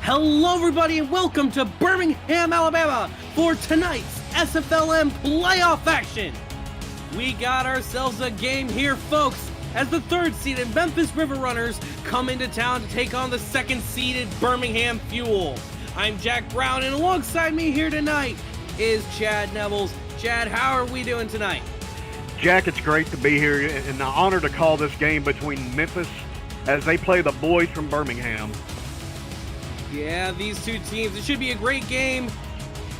Hello everybody and welcome to Birmingham, Alabama for tonight's SFLm playoff action. We got ourselves a game here, folks, as the third-seeded Memphis River Runners come into town to take on the second-seeded Birmingham Fuel. I'm Jack Brown, and alongside me here tonight is Chad Nevels. Chad, how are we doing tonight? Jack, it's great to be here and an honor to call this game between Memphis as they play the boys from Birmingham. Yeah, these two teams, it should be a great game.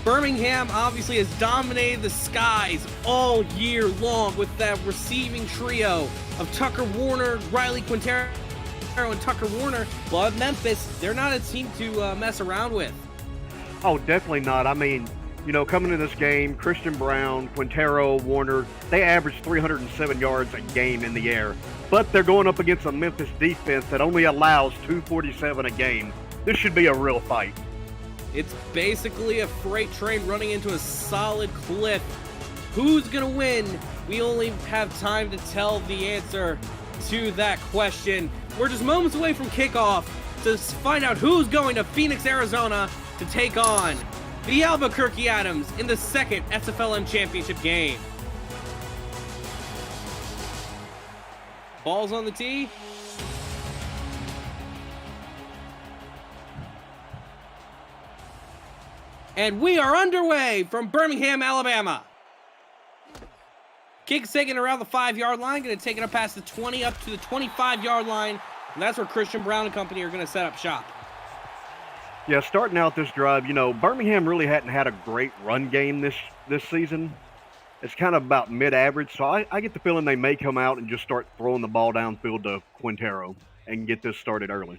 Birmingham obviously has dominated the skies all year long with that receiving trio of Tucker Warner, Riley Quintero, and Tucker Warner. Well, at Memphis, they're not a team to mess around with. Oh, definitely not. I mean, you know, coming into this game, Christian Brown, Quintero, Warner, they average 307 yards a game in the air. But they're going up against a Memphis defense that only allows 247 a game. This should be a real fight. It's basically a freight train running into a solid cliff. Who's going to win? We only have time to tell the answer to that question. We're just moments away from kickoff to find out who's going to Phoenix, Arizona to take on the Albuquerque Adams in the second SFLm championship game. Ball's on the tee. And we are underway from Birmingham, Alabama. Kick's taken around the 5-yard line, going to take it up past the 20, up to the 25-yard line, and that's where Christian Brown and company are going to set up shop. Yeah, starting out this drive, you know, Birmingham really hadn't had a great run game this season. It's kind of about mid-average, so I get the feeling they may come out and just start throwing the ball downfield to Quintero and get this started early.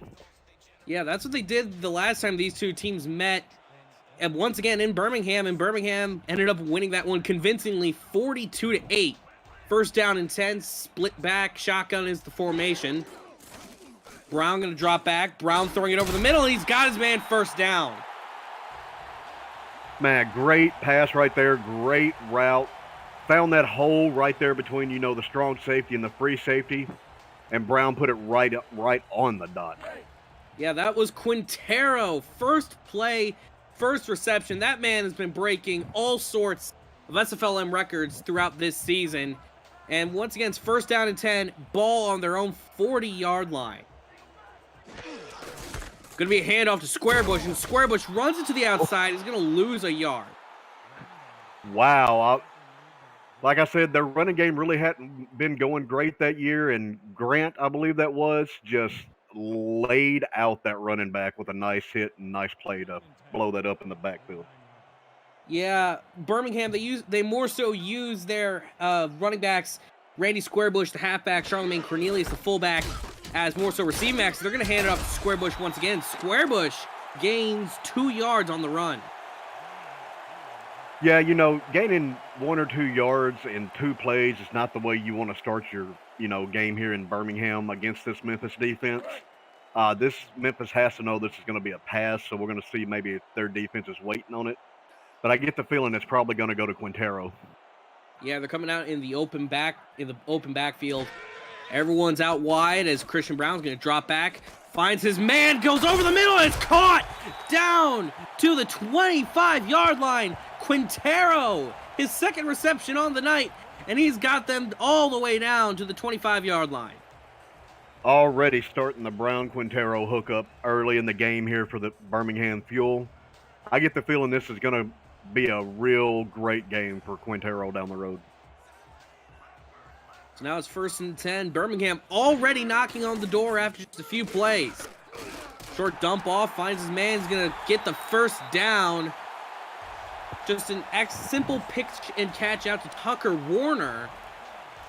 Yeah, that's what they did the last time these two teams met. And once again in Birmingham, and Birmingham ended up winning that one convincingly 42-8. First down and 10, split back, shotgun is the formation. Brown going to drop back. Brown throwing it over the middle, and he's got his man first down. Man, great pass right there, great route. Found that hole right there between, you know, the strong safety and the free safety, and Brown put it right on the dot. Yeah, that was Quintero. First play, first reception. That man has been breaking all sorts of SFLm records throughout this season. And once again, it's first down and 10, ball on their own 40-yard line. Going to be a handoff to Squarebush, and Squarebush runs it to the outside. He's going to lose a yard. Wow. Like I said, their running game really hadn't been going great that year, and Grant, I believe that was, just laid out that running back with a nice hit and nice play to blow that up in the backfield. Yeah, Birmingham, they more so use their running backs, Randy Squarebush, the halfback, Charlemagne Cornelius, the fullback, as more so receiving backs. They're going to hand it off to Squarebush once again. Squarebush gains 2 yards on the run. Yeah, you know, gaining 1 or 2 yards in 2 plays is not the way you want to start your, you know, game here in Birmingham against this Memphis defense. This Memphis has to know this is going to be a pass, so we're going to see maybe their defense is waiting on it. But I get the feeling it's probably going to go to Quintero. Yeah, they're coming out in the open backfield. Everyone's out wide as Christian Brown's going to drop back, finds his man, goes over the middle, and it's caught down to the 25-yard line. Quintero, his second reception on the night, and he's got them all the way down to the 25-yard line. Already starting the Brown-Quintero hookup early in the game here for the Birmingham Fuel. I get the feeling this is going to be a real great game for Quintero down the road. So now it's first and 10. Birmingham already knocking on the door after just a few plays. Short dump off, finds his man. He's going to get the first down. Just an simple pitch and catch out to Tucker Warner.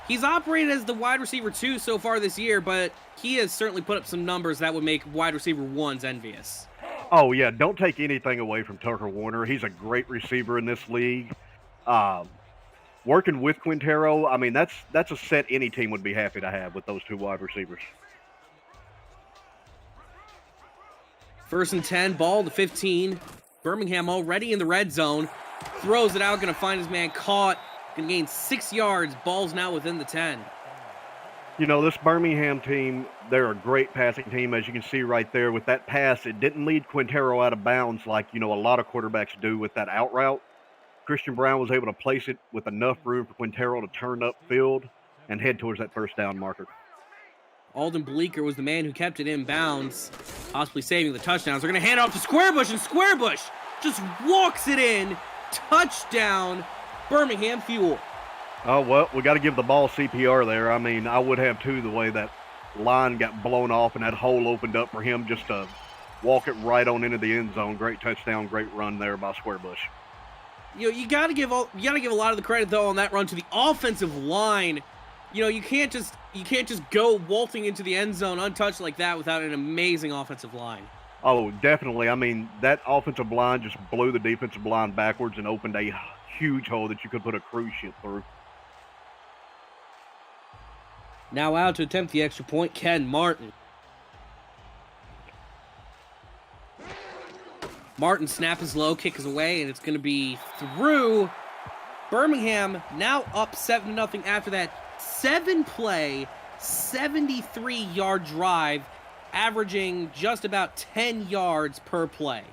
He's operated as the wide receiver 2 so far this year, but he has certainly put up some numbers that would make wide receiver 1s envious. Oh, yeah, don't take anything away from Tucker Warner. He's a great receiver in this league. Working with Quintero, I mean, that's a set any team would be happy to have with those 2 wide receivers. First and 10, ball to 15. Birmingham already in the red zone. Throws it out, going to find his man caught. Going to gain 6 yards. Ball's now within the 10. You know, this Birmingham team, they're a great passing team, as you can see right there. With that pass, it didn't lead Quintero out of bounds like, a lot of quarterbacks do with that out route. Christian Brown was able to place it with enough room for Quintero to turn upfield and head towards that first down marker. Alden Bleeker was the man who kept it in bounds, possibly saving the touchdowns. They're going to hand it off to Squarebush, and Squarebush just walks it in. Touchdown, Birmingham Fuel. Oh, well, we got to give the ball CPR there. I mean, I would have too, the way that line got blown off and that hole opened up for him just to walk it right on into the end zone. Great touchdown, great run there by Squarebush. You got to give a lot of the credit though on that run to the offensive line. You can't just go waltzing into the end zone untouched like that without an amazing offensive line. Oh, definitely. I mean, that offensive line just blew the defensive line backwards and opened a huge hole that you could put a cruise ship through. Now out to attempt the extra point, Ken Martin. Martin snap is low, kick is away, and it's going to be through. Birmingham now up 7-0 after that 7-play, 73-yard drive, averaging just about 10 yards per play.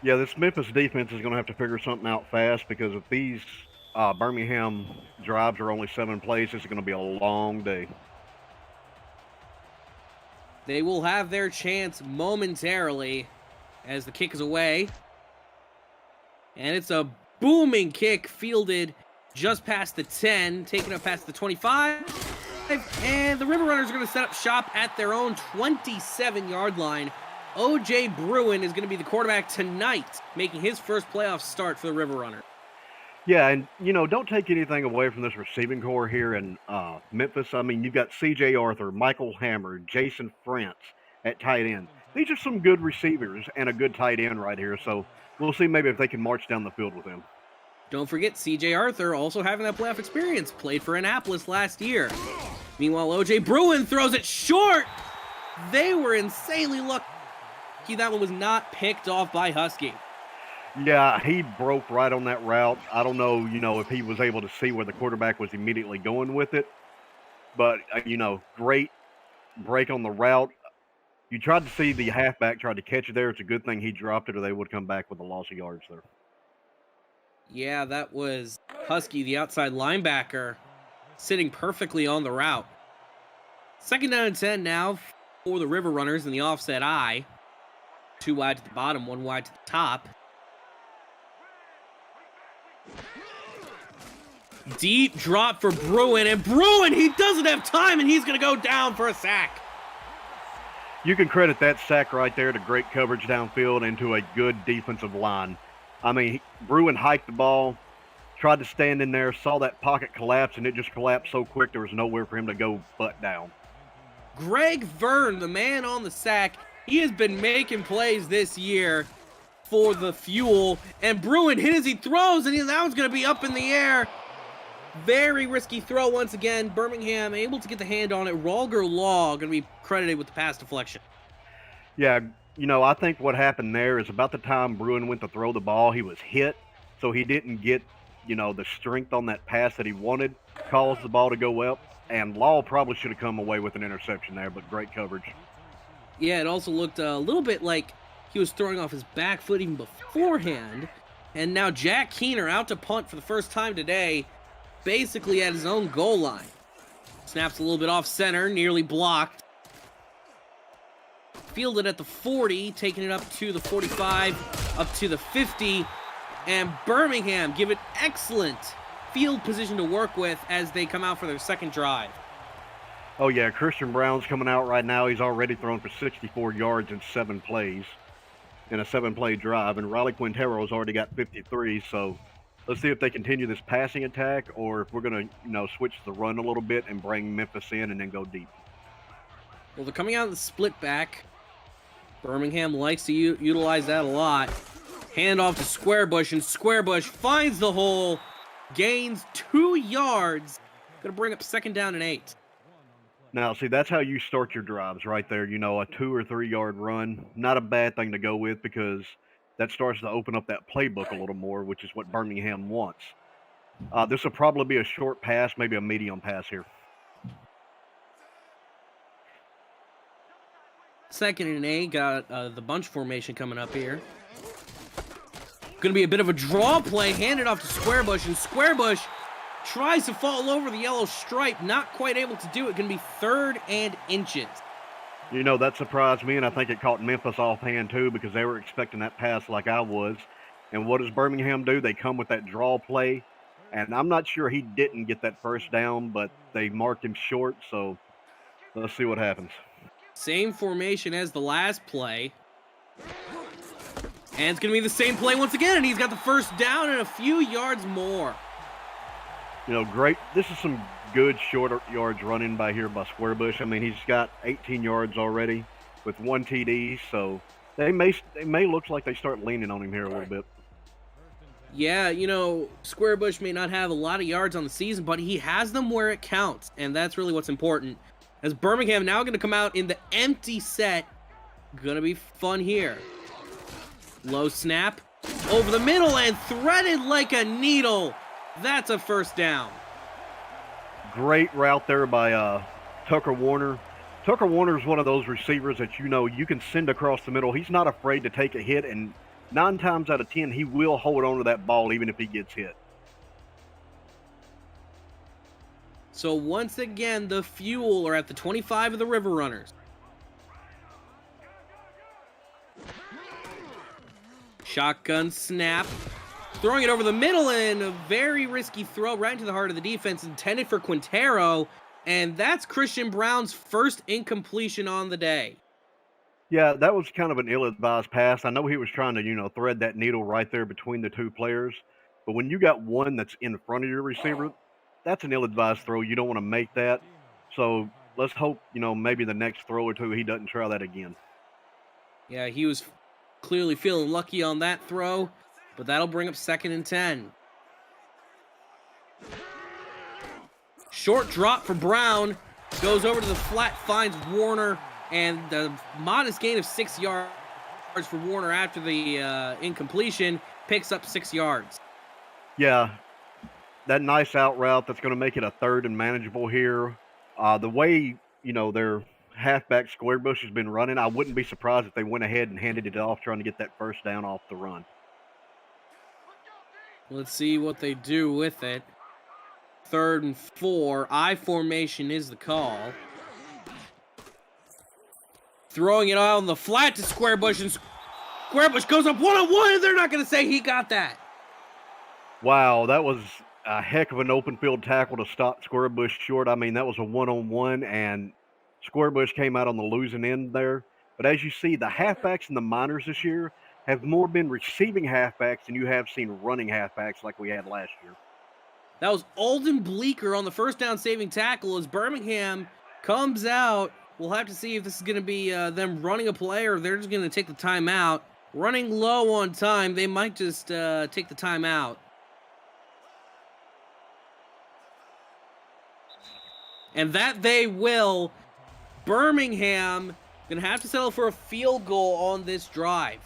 Yeah, this Memphis defense is going to have to figure something out fast, because if these Birmingham drives are only 7 plays, this is going to be a long day. They will have their chance momentarily as the kick is away. And it's a booming kick fielded just past the 10, taken up past the 25. And the River Runners are going to set up shop at their own 27-yard line. O.J. Bruin is going to be the quarterback tonight, making his first playoff start for the River Runner. Yeah, and, don't take anything away from this receiving core here in Memphis. I mean, you've got C.J. Arthur, Michael Hammer, Jason France at tight end. These are some good receivers and a good tight end right here, so we'll see maybe if they can march down the field with him. Don't forget C.J. Arthur also having that playoff experience, played for Annapolis last year. Meanwhile, O.J. Bruin throws it short. They were insanely lucky that one was not picked off by Husky. Yeah, he broke right on that route. I don't know, if he was able to see where the quarterback was immediately going with it. But, great break on the route. You tried to see the halfback tried to catch it there. It's a good thing he dropped it, or they would come back with a loss of yards there. Yeah, that was Husky, the outside linebacker, sitting perfectly on the route. 2nd down and 10 now for the River Runners in the offset I. 2 wide to the bottom, 1 wide to the top. Deep drop for Bruin, and Bruin, he doesn't have time, and he's going to go down for a sack. You can credit that sack right there to great coverage downfield and to a good defensive line. I mean, Bruin hiked the ball, tried to stand in there, saw that pocket collapse, and it just collapsed so quick there was nowhere for him to go butt down. Greg Verne, the man on the sack, he has been making plays this year for the Fuel, and Bruin hit as he throws, and that one's going to be up in the air. Very risky throw once again. Birmingham able to get the hand on it. Rolger Law going to be credited with the pass deflection. Yeah, I think what happened there is about the time Bruin went to throw the ball, he was hit, so he didn't get, the strength on that pass that he wanted, caused the ball to go up, and Law probably should have come away with an interception there, but great coverage. Yeah, it also looked a little bit like he was throwing off his back foot even beforehand, and now Jack Keener out to punt for the first time today, basically at his own goal line. Snaps a little bit off center, nearly blocked. Fielded at the 40, taking it up to the 45, up to the 50, and Birmingham give it excellent field position to work with as they come out for their second drive. Oh yeah, Christian Brown's coming out right now. He's already thrown for 64 yards in 7 plays in a 7-play drive, and Riley Quintero's already got 53, so let's see if they continue this passing attack or if we're going to, switch the run a little bit and bring Memphis in and then go deep. Well, they're coming out of the split back. Birmingham likes to utilize that a lot. Hand off to Squarebush, and Squarebush finds the hole, gains 2 yards. Going to bring up 2nd down and 8. Now, see, that's how you start your drives right there. A 2 or 3 yard run. Not a bad thing to go with because that starts to open up that playbook a little more, which is what Birmingham wants. This will probably be a short pass, maybe a medium pass here. 2nd and 8. Got the bunch formation coming up here. Going to be a bit of a draw play. Handed off to Squarebush, and Squarebush tries to fall over the yellow stripe. Not quite able to do it. Going to be 3rd and inches. You know, that surprised me, and I think it caught Memphis offhand too, because they were expecting that pass like I was. And what does Birmingham do? They come with that draw play, and I'm not sure he didn't get that first down, but they marked him short, so let's see what happens. Same formation as the last play. And it's going to be the same play once again, and he's got the first down and a few yards more. You know, great. This is some good short yards running by here by Squarebush. I mean, he's got 18 yards already with 1 TD, so they may look like they start leaning on him here a little bit. Yeah, you know, Squarebush may not have a lot of yards on the season, but he has them where it counts, and that's really what's important. As Birmingham now going to come out in the empty set. Going to be fun here. Low snap. Over the middle and threaded like a needle. That's a first down. Great route there by Tucker Warner. Tucker Warner is one of those receivers that you can send across the middle. He's not afraid to take a hit, and 9 times out of 10, he will hold on to that ball even if he gets hit. So once again, the Fuel are at the 25 of the River Runners. Shotgun snap. Throwing it over the middle, and a very risky throw right into the heart of the defense, intended for Quintero, and that's Christian Brown's first incompletion on the day. Yeah, that was kind of an ill-advised pass. I know he was trying to, thread that needle right there between the two players, but when you got one that's in front of your receiver, that's an ill-advised throw. You don't want to make that. So let's hope, maybe the next throw or two he doesn't try that again. Yeah, he was clearly feeling lucky on that throw, but that'll bring up 2nd and 10. Short drop for Brown. Goes over to the flat, finds Warner, and the modest gain of 6 yards for Warner after the incompletion picks up 6 yards. Yeah, that nice out route that's going to make it a 3rd and manageable here. The way, their halfback Squarebush has been running, I wouldn't be surprised if they went ahead and handed it off trying to get that first down off the run. Let's see what they do with it. 3rd and 4. I formation is the call. Throwing it on the flat to Squarebush, and Squarebush goes up one-on-one, and they're not going to say he got that. Wow, that was a heck of an open field tackle to stop Squarebush short. I mean, that was a one-on-one, and Squarebush came out on the losing end there. But as you see, the halfbacks and the minors this year have more been receiving halfbacks than you have seen running halfbacks like we had last year. That was Alden Bleeker on the first down saving tackle as Birmingham comes out. We'll have to see if this is going to be them running a play or they're just going to take the timeout. Running low on time, they might just take the timeout. And that they will. Birmingham going to have to settle for a field goal on this drive.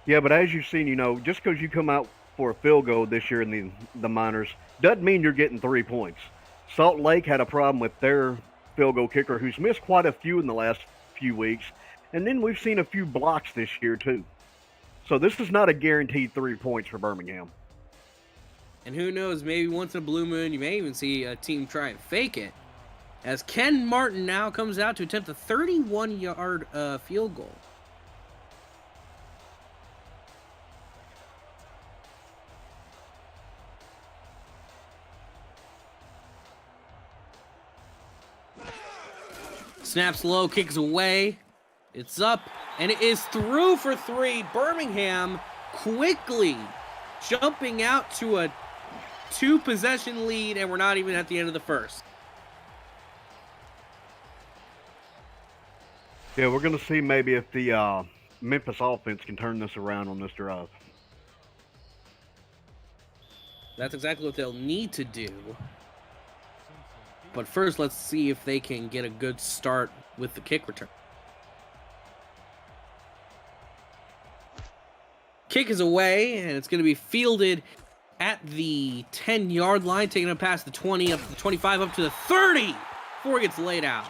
Yeah, but as you've seen, just because you come out for a field goal this year in the minors doesn't mean you're getting 3 points. Salt Lake had a problem with their field goal kicker who's missed quite a few in the last few weeks. And then we've seen a few blocks this year too. So this is not a guaranteed 3 points for Birmingham. And who knows, maybe once in a blue moon, you may even see a team try and fake it. As Ken Martin now comes out to attempt a 31-yard field goal. Snaps low, kicks away. It's up, and it is through for 3. Birmingham quickly jumping out to a 2-possession lead, and we're not even at the end of the first. Yeah, we're going to see maybe if the Memphis offense can turn this around on this drive. That's exactly what they'll need to do. But first, let's see if they can get a good start with the kick return. Kick is away, and it's going to be fielded at the 10-yard line, taking it past the 20, up to the 25, up to the 30, before it gets laid out.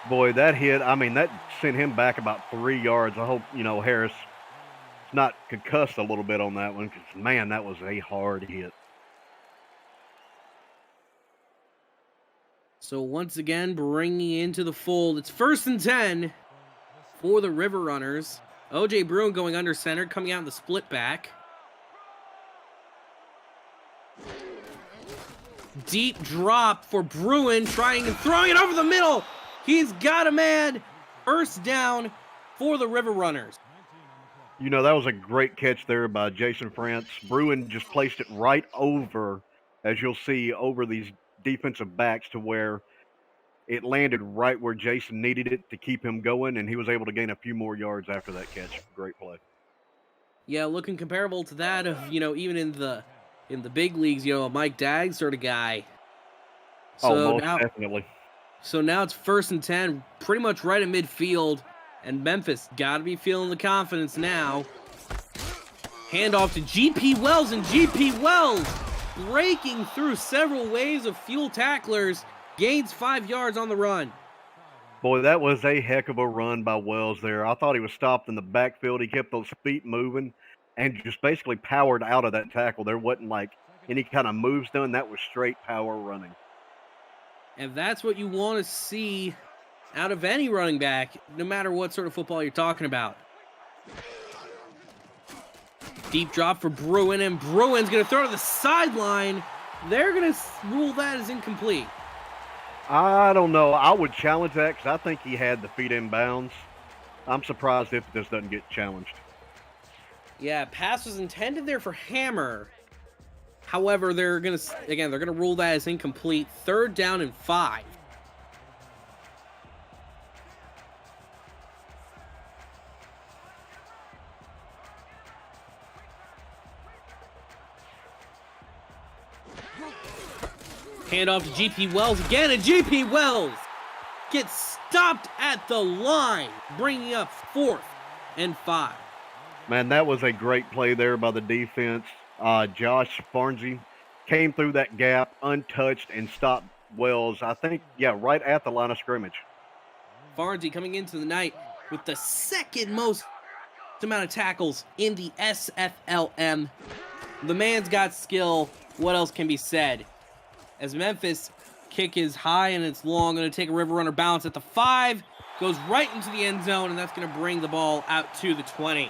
Boy, that hit, I mean, that sent him back about 3 yards. I hope, Harris is not concussed a little bit on that one because, man, that was a hard hit. So once again, bringing into the fold, it's 1st and 10 for the River Runners. O.J. Bruin going under center, coming out in the split back. Deep drop for Bruin, trying and throwing it over the middle. He's got a man. 1st down for the River Runners. That was a great catch there by Jason France. Bruin just placed it right over, as you'll see, over these defensive backs to where it landed right where Jason needed it to keep him going, and he was able to gain a few more yards after that catch. Great play. Yeah, looking comparable to that of, even in the big leagues, a Mike Dagg sort of guy. So most definitely. So now it's 1st and 10, pretty much right at midfield, and Memphis got to be feeling the confidence now. Handoff to G.P. Wells, and G.P. Wells breaking through several waves of fuel tacklers, gains 5 yards on the run. Boy, that was a heck of a run by Wells there. I thought he was stopped in the backfield. He kept those feet moving and just basically powered out of that tackle. There wasn't like any kind of moves done. That was straight power running. And that's what you want to see out of any running back, no matter what sort of football you're talking about. Deep drop for Bruin, and Bruin's going to throw to the sideline. They're going to rule that as incomplete. I don't know. I would challenge that because I think he had the feet in bounds. I'm surprised if this doesn't get challenged. Yeah, pass was intended there for Hammer. However, they're going to rule that as incomplete. 3rd down and 5. Handoff to G.P. Wells again, and G.P. Wells gets stopped at the line, bringing up 4th and 5. Man, that was a great play there by the defense. Josh Farnsey came through that gap untouched and stopped Wells, I think, right at the line of scrimmage. Farnsey coming into the night with the 2nd most amount of tackles in the SFLm. The man's got skill. What else can be said? As Memphis kick is high and it's long, going to take a River Runner bounce at the 5, goes right into the end zone, and that's going to bring the ball out to the 20.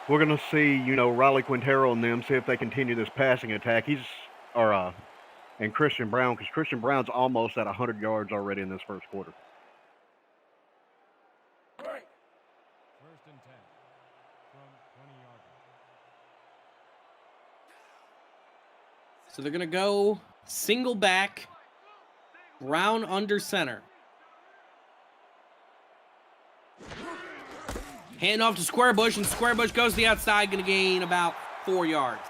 We're going to see, Riley Quintero and them see if they continue this passing attack. And Christian Brown, because Christian Brown's almost at 100 yards already in this 1st quarter. 1st and 10 from 20 yards. So they're going to go single back, Brown under center. Hand off to Squarebush, and Squarebush goes to the outside, going to gain about 4 yards.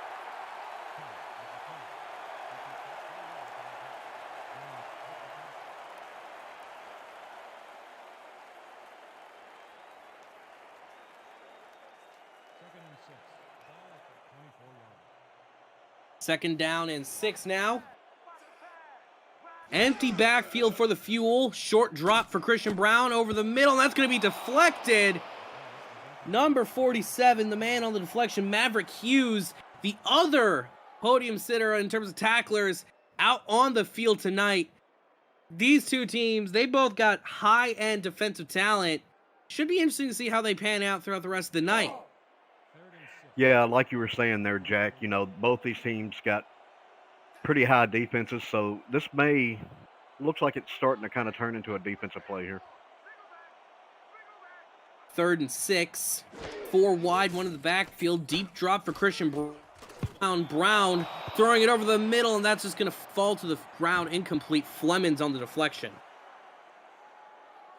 Second down and 6 now. Empty backfield for the Fuel. Short drop for Christian Brown over the middle. And that's going to be deflected. Number 47, the man on the deflection, Maverick Hughes, the other podium sitter in terms of tacklers, out on the field tonight. These two teams, they both got high-end defensive talent. Should be interesting to see how they pan out throughout the rest of the night. Yeah, like you were saying there, Jack, both these teams got pretty high defenses, so this looks like it's starting to kind of turn into a defensive play here. 3rd and 6, 4 wide, 1 in the backfield, deep drop for Christian Brown. Brown throwing it over the middle, and that's just going to fall to the ground, incomplete. Fleming's on the deflection.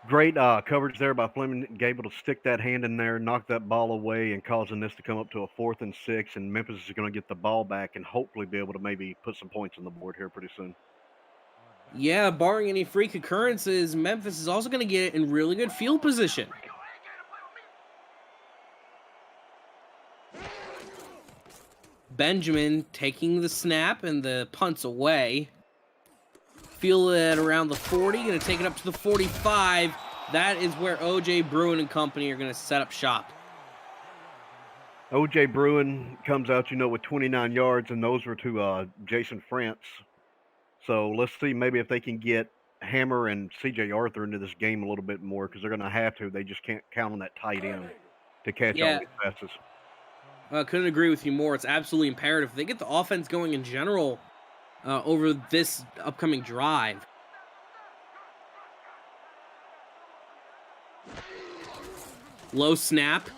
Great coverage there by Fleming, able to stick that hand in there, knock that ball away, and causing this to come up to a 4th and 6, and Memphis is going to get the ball back and hopefully be able to maybe put some points on the board here pretty soon. Yeah, barring any freak occurrences, Memphis is also going to get in really good field position. Benjamin taking the snap and the punts away. feel it around the 40, going to take it up to the 45. That is where O.J. Bruin and company are going to set up shop. O.J. Bruin comes out, with 29 yards, and those were to Jason France. So let's see maybe if they can get Hammer and C.J. Arthur into this game a little bit more, because they're going to have to. They just can't count on that tight end to catch all these passes. I couldn't agree with you more. It's absolutely imperative. If they get the offense going in general over this upcoming drive. Low snap.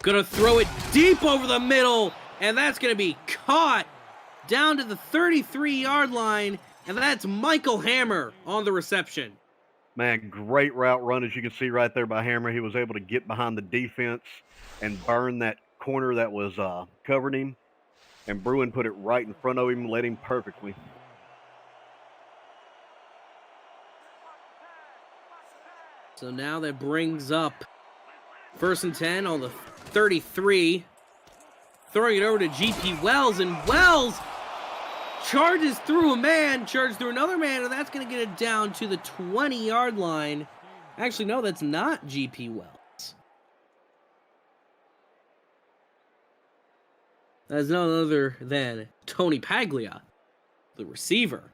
Gonna throw it deep over the middle, and that's gonna be caught down to the 33-yard line, and that's Michael Hammer on the reception. Man, great route run, as you can see right there by Hammer. He was able to get behind the defense and burn that corner that was covering him, and Bruin put it right in front of him, led him perfectly. So now that brings up 1st and 10 on the 33. Throwing it over to G.P. Wells, and Wells charges through a man, charges through another man, and that's going to get it down to the 20-yard line. Actually, no, that's not G.P. Wells. That's none other than Tony Paglia, the receiver.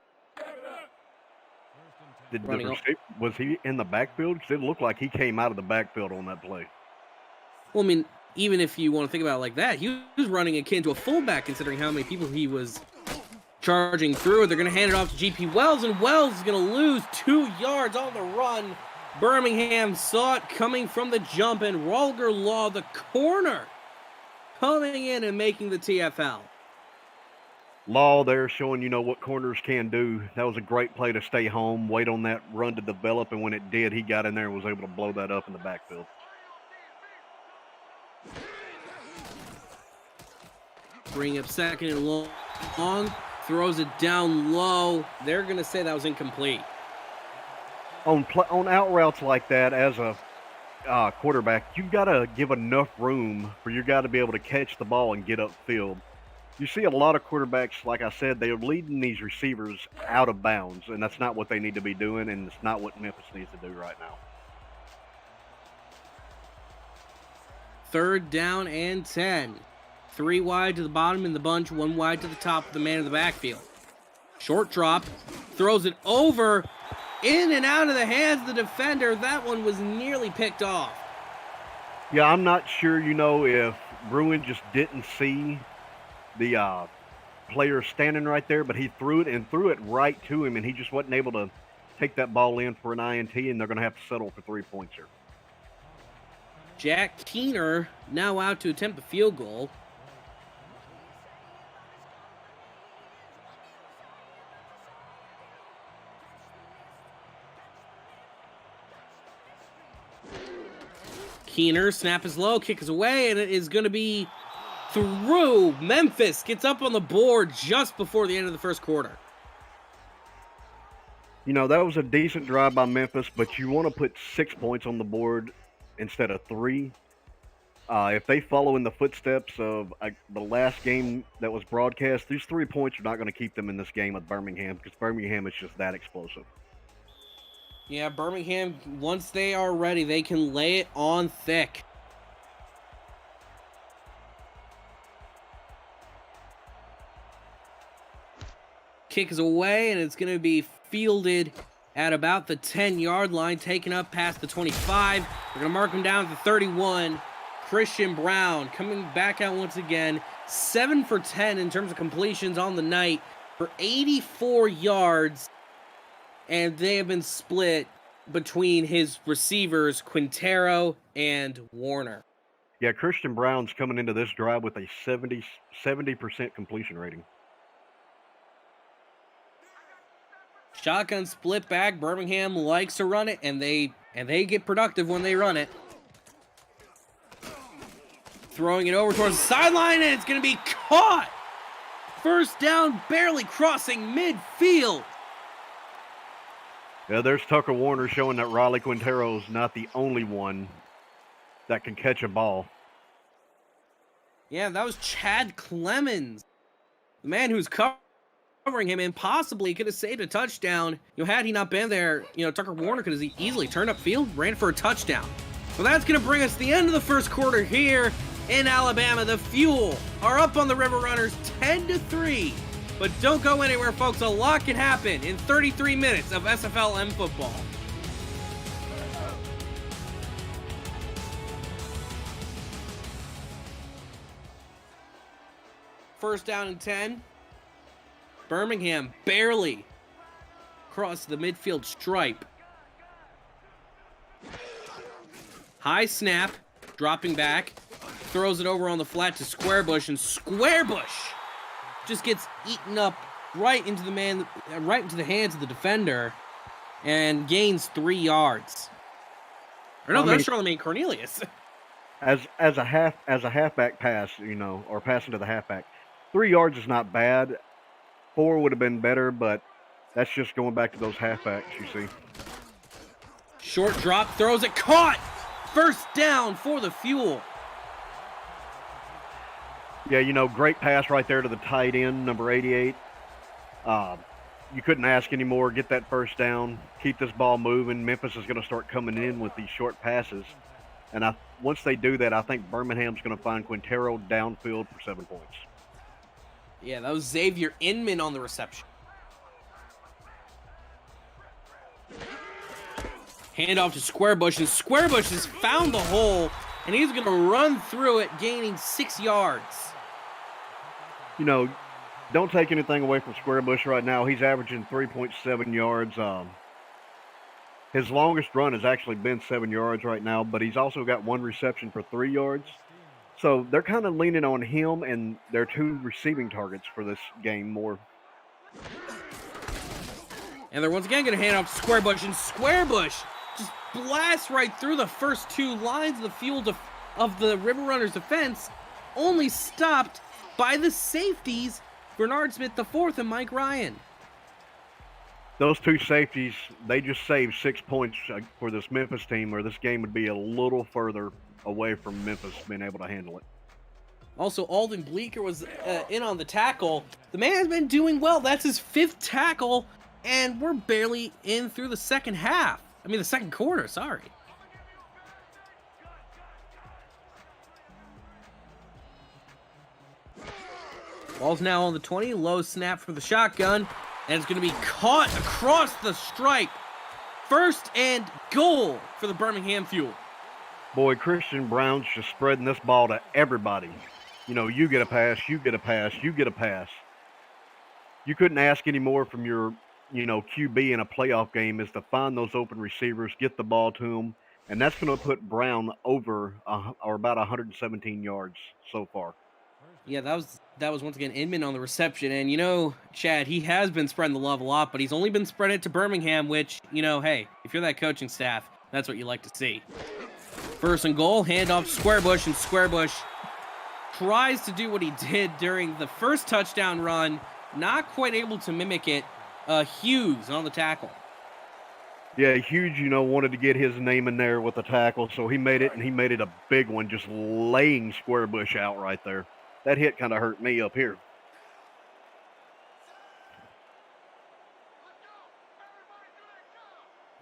Was he in the backfield? Because it looked like he came out of the backfield on that play. Well, I mean, even if you want to think about it like that, he was running akin to a fullback considering how many people he was charging through. They're going to hand it off to G.P. Wells, and Wells is going to lose 2 yards on the run. Birmingham saw it coming from the jump, and Rolger Law, the corner, coming in and making the TFL. Law there showing, what corners can do. That was a great play to stay home, wait on that run to develop, and when it did, he got in there and was able to blow that up in the backfield. Bring up 2nd and long, throws it down low. They're going to say that was incomplete. On out routes like that, as a quarterback, you've got to give enough room for your guy to be able to catch the ball and get upfield. You see a lot of quarterbacks, like I said, they are leading these receivers out of bounds, and that's not what they need to be doing, and it's not what Memphis needs to do right now. 3rd down and 10. 3 wide to the bottom in the bunch, 1 wide to the top of the man in the backfield. Short drop, throws it over, in and out of the hands of the defender. That one was nearly picked off. Yeah, I'm not sure, if Bruin just didn't see the player standing right there, but he threw it right to him, and he just wasn't able to take that ball in for an INT, and they're going to have to settle for 3 points here. Jack Keener now out to attempt the field goal. Keener, snap is low, kick is away, and it is going to be through. Memphis gets up on the board just before the end of the first quarter. That was a decent drive by Memphis, but you want to put 6 points on the board instead of 3. If they follow in the footsteps of the last game that was broadcast, these 3 points are not going to keep them in this game with Birmingham, because Birmingham is just that explosive. Yeah, Birmingham, once they are ready, they can lay it on thick. Kick is away, and it's going to be fielded at about the 10-yard line, taken up past the 25. We're going to mark him down at the 31. Christian Brown coming back out once again. 7 for 10 in terms of completions on the night for 84 yards. And they have been split between his receivers, Quintero and Warner. Yeah, Christian Brown's coming into this drive with a 70% completion rating. Shotgun split back. Birmingham likes to run it, and they get productive when they run it. Throwing it over towards the sideline, and it's going to be caught. 1st down, barely crossing midfield. Yeah, there's Tucker Warner showing that Riley Quintero's not the only one that can catch a ball. Yeah, that was Chad Clemens, the man who's covering covering him and possibly could have saved a touchdown. Had he not been there, Tucker Warner could have easily turned upfield, ran for a touchdown. So that's going to bring us to the end of the first quarter here in Alabama. The Fuel are up on the River Runners 10-3. But don't go anywhere, folks. A lot can happen in 33 minutes of SFLm football. First down and 10. Birmingham barely crossed the midfield stripe. High snap, dropping back, throws it over on the flat to Squarebush, and Squarebush just gets eaten up right into the hands of the defender, and gains 3 yards. Or no, that's Charlemagne Cornelius. As a halfback pass, or pass into the halfback, 3 yards is not bad. 4 would have been better, but that's just going back to those halfbacks, you see. Short drop, throws it, caught! First down for the Fuel. Yeah, great pass right there to the tight end, number 88. You couldn't ask anymore. Get that first down. Keep this ball moving. Memphis is going to start coming in with these short passes. And once they do that, I think Birmingham's going to find Quintero downfield for 7 points. Yeah, that was Xavier Inman on the reception. Handoff to Squarebush, and Squarebush has found the hole, and he's going to run through it, gaining 6 yards. Don't take anything away from Squarebush right now. He's averaging 3.7 yards. His longest run has actually been 7 yards right now, but he's also got 1 reception for 3 yards. So they're kind of leaning on him and their 2 receiving targets for this game more. And they're once again going to hand off to Squarebush, and Squarebush just blasts right through the first 2 lines of the field of the River Runners defense, only stopped by the safeties, Bernard Smith IV and Mike Ryan. Those 2 safeties, they just saved 6 points for this Memphis team, or this game would be a little further away from Memphis being able to handle it. Also, Alden Bleeker was in on the tackle. The man has been doing well. That's his 5th tackle, and we're barely in through the second quarter, sorry. Ball's now on the 20, low snap for the shotgun, and it's going to be caught across the stripe. First and goal for the Birmingham Fuel. Boy, Christian Brown's just spreading this ball to everybody. You get a pass, you get a pass, you get a pass. You couldn't ask any more from your, QB in a playoff game, is to find those open receivers, get the ball to them, and that's going to put Brown over or about 117 yards so far. Yeah, that was once again Inman on the reception, and Chad, he has been spreading the love a lot, but he's only been spreading it to Birmingham, which, hey, if you're that coaching staff, that's what you like to see. First and goal, handoff to Squarebush, and Squarebush tries to do what he did during the first touchdown run, not quite able to mimic it. Hughes on the tackle. Yeah, Hughes, wanted to get his name in there with the tackle, so he made it, and he made it a big one, just laying Squarebush out right there. That hit kind of hurt me up here.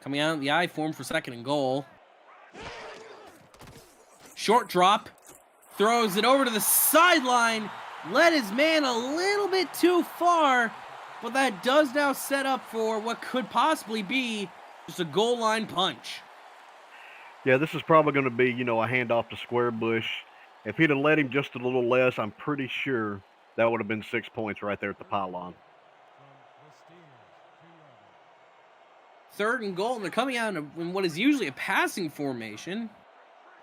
Coming out in the I form for second and goal. Short drop. Throws it over to the sideline. Led his man a little bit too far. But that does now set up for what could possibly be just a goal line punch. Yeah, this is probably going to be, a handoff to Squarebush. If he'd have let him just a little less, I'm pretty sure that would have been 6 points right there at the pylon. Third and goal, and they're coming out in what is usually a passing formation.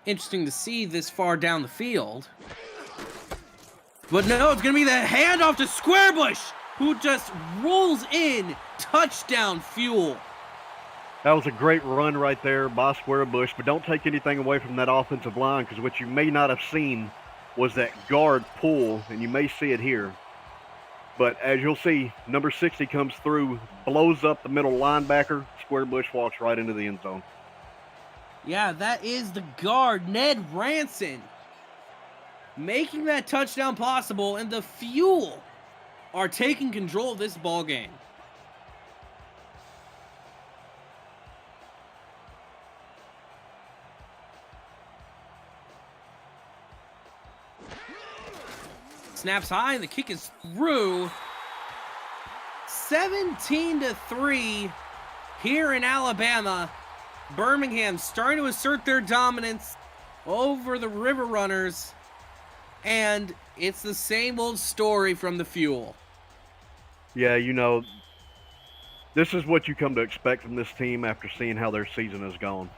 Interesting to see this far down the field. But no, it's going to be the handoff to Squarebush, who just rolls in. Touchdown, Fuel. That was a great run right there by Squarebush, but don't take anything away from that offensive line, because what you may not have seen was that guard pull, and you may see it here. But as you'll see, number 60 comes through, blows up the middle linebacker. Squarebush walks right into the end zone. Yeah, that is the guard, Ned Ranson, making that touchdown possible, and the Fuel are taking control of this ball game. Snaps high, and the kick is through. 17-3 here in Alabama. Birmingham starting to assert their dominance over the River Runners. And it's the same old story from the Fuel. Yeah, you know, this is what you come to expect from this team after seeing how their season has gone.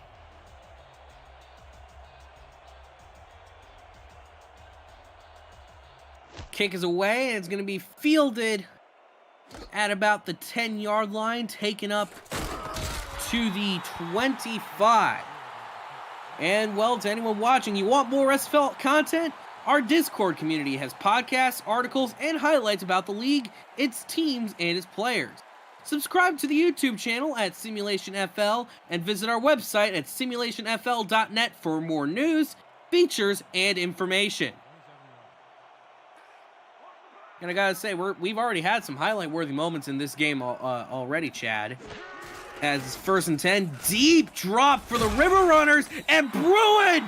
Kick is away, and it's going to be fielded at about the 10-yard line, taken up to the 25. And, well, to anyone watching, you want more SFL content? Our Discord community has podcasts, articles, and highlights about the league, its teams, and its players. Subscribe to the YouTube channel at Simulationfl and visit our website at simulationfl.net for more news, features, and information. And I gotta say, we've already had some highlight-worthy moments in this game already, Chad. As it's 1st and 10, deep drop for the River Runners, and Bruin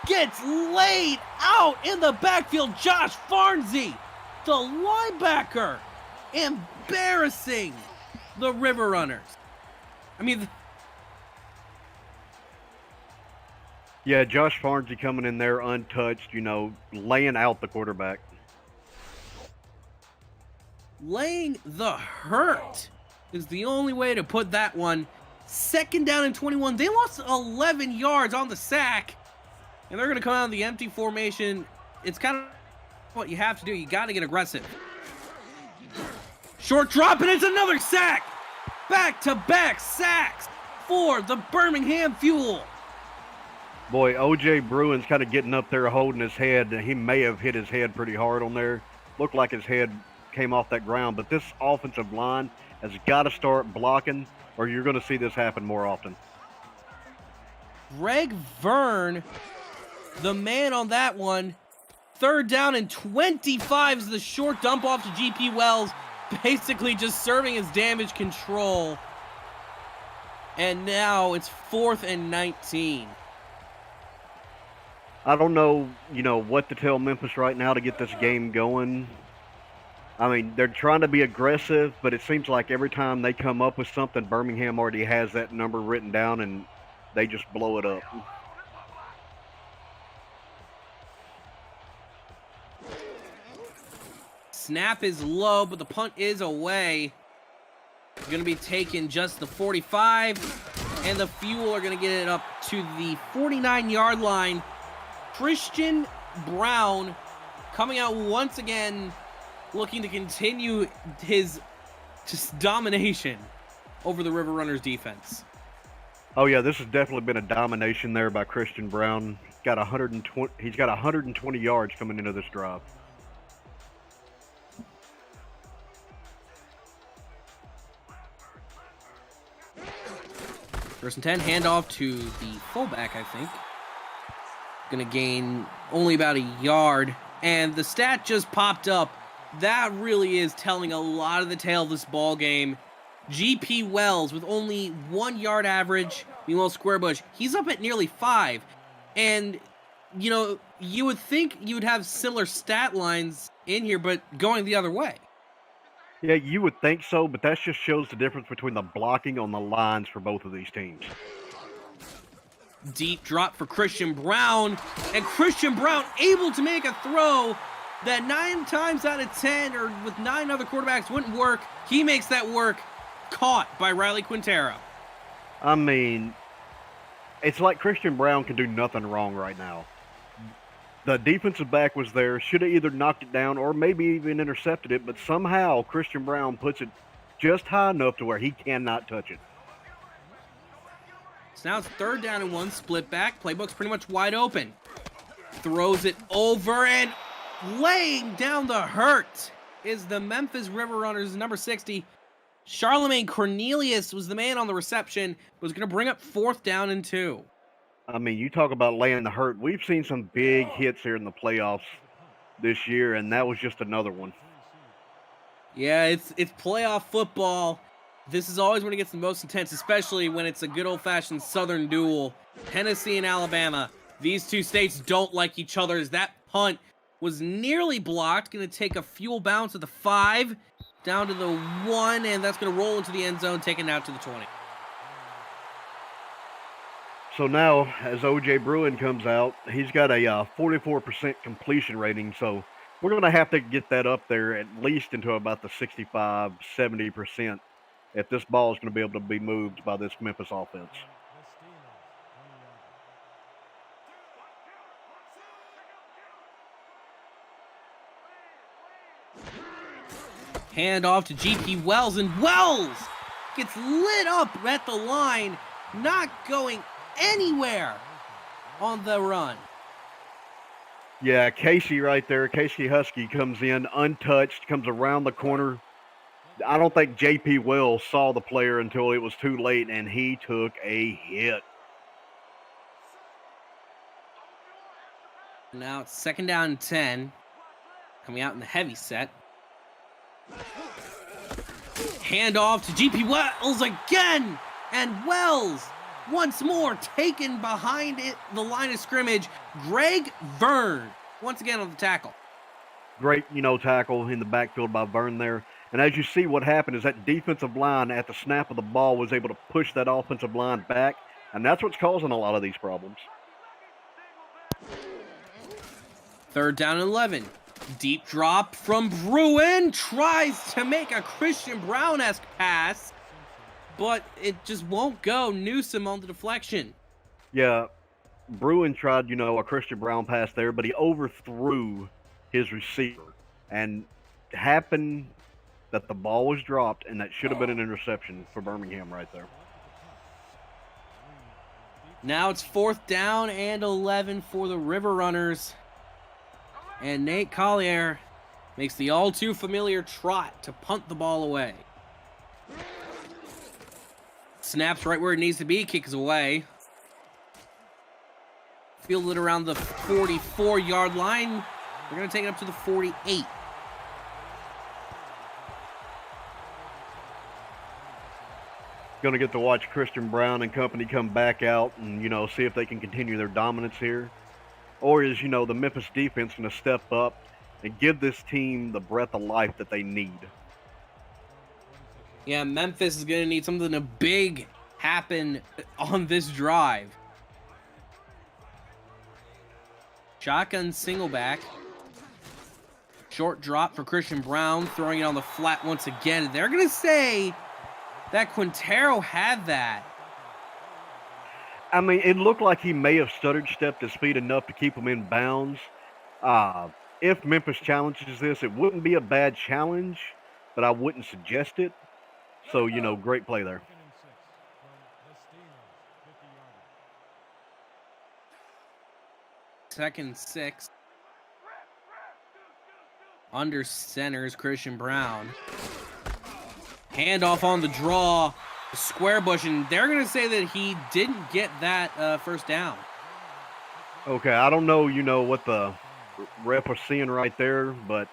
gets laid out in the backfield. Josh Farnsey, the linebacker, embarrassing the River Runners. I mean, yeah, Josh Farnsey coming in there untouched, you know, laying out the quarterback. laying the hurt is the only way to put that one. 2nd down and 21. They lost 11 yards on the sack, and they're going to come out of the empty formation. It's kind of what you have to do. You got to get aggressive. Short drop, and it's another sack. Back-to-back sacks for the Birmingham Fuel. Boy, O.J. Bruin's kind of getting up there holding his head. He may have hit his head pretty hard on there. Looked like his head came off that ground. But this offensive line has got to start blocking, or you're going to see this happen more often. Greg Verne, the man on that one. 3rd down and 25 is the short dump off to G.P. Wells. Basically just serving as damage control. And now it's 4th and 19. I don't know, what to tell Memphis right now to get this game going. I mean, they're trying to be aggressive, but it seems like every time they come up with something, Birmingham already has that number written down, and they just blow it up. Snap is low, but the punt is away. Going to be taken just the 45, and the Fuel are going to get it up to the 49-yard line. Christian Brown coming out once again, looking to continue his just domination over the River Runners defense. Oh yeah, this has definitely been a domination there by Christian Brown. He's got 120 yards coming into this drive. First and 10, handoff to the fullback, I think. Going to gain only about a yard. And the stat just popped up. That really is telling a lot of the tale of this ball game. G.P. Wells with only 1 yard average. Meanwhile, Squarebush, he's up at nearly 5. And, you would think you would have similar stat lines in here, but going the other way. Yeah, you would think so, but that just shows the difference between the blocking on the lines for both of these teams. Deep drop for Christian Brown, and Christian Brown able to make a throw that 9 times out of 10, or with 9 other quarterbacks, wouldn't work. He makes that work, caught by Riley Quintero. I mean, it's like Christian Brown can do nothing wrong right now. The defensive back was there, should have either knocked it down or maybe even intercepted it, but somehow Christian Brown puts it just high enough to where he cannot touch it. So now it's 3rd down and 1, split back. Playbook's pretty much wide open. Throws it over, and laying down the hurt is the Memphis River Runners, number 60. Charlemagne Cornelius was the man on the reception, was going to bring up 4th down and 2. I mean, you talk about laying the hurt. We've seen some big hits here in the playoffs this year, and that was just another one. Yeah, it's playoff football. This is always when it gets the most intense, especially when it's a good old-fashioned Southern duel. Tennessee and Alabama. These two states don't like each other. As that punt was nearly blocked. Going to take a fuel bounce at the 5, down to the 1, and that's going to roll into the end zone, taken out to the 20. So now, as O.J. Bruin comes out, he's got a 44% completion rating, so we're going to have to get that up there at least into about the 65, 70% if this ball is going to be able to be moved by this Memphis offense. Hand off to G.P. Wells, and Wells gets lit up at the line, not going anywhere on the run. Yeah, Casey right there, Casey Husky comes in untouched, comes around the corner. I don't think J.P. Wells saw the player until it was too late, and he took a hit. Now it's 2nd down and 10, coming out in the heavy set. Hand off to G.P. Wells again, and Wells once more taken behind the line of scrimmage. Greg Vern once again on the tackle. Great, tackle in the backfield by Vern there. And as you see, what happened is that defensive line at the snap of the ball was able to push that offensive line back, and that's what's causing a lot of these problems. 3rd down and 11. Deep drop from Bruin. Tries to make a Christian Brown-esque pass, but it just won't go. Newsom on the deflection. Yeah, Bruin tried, a Christian Brown pass there, but he overthrew his receiver. And happened that the ball was dropped, and that should have been an interception for Birmingham right there. Now it's 4th down and 11 for the River Runners. And Nate Collier makes the all too familiar trot to punt the ball away. Snaps right where it needs to be, kicks away. Fielded around the 44-yard line. They're going to take it up to the 48. Going to get to watch Christian Brown and company come back out and, see if they can continue their dominance here. Or is, the Memphis defense going to step up and give this team the breath of life that they need? Yeah, Memphis is going to need something to big happen on this drive. Shotgun single back. Short drop for Christian Brown, throwing it on the flat once again. They're going to say that Quintero had that. I mean, it looked like he may have stepped his feet enough to keep him in bounds. If Memphis challenges this, it wouldn't be a bad challenge, but I wouldn't suggest it. So, great play there. 2nd and 6. Under centers Christian Brown. Handoff on the draw. Square bush, and they're going to say that he didn't get that 1st down. Okay, I don't know, what the ref was seeing right there, but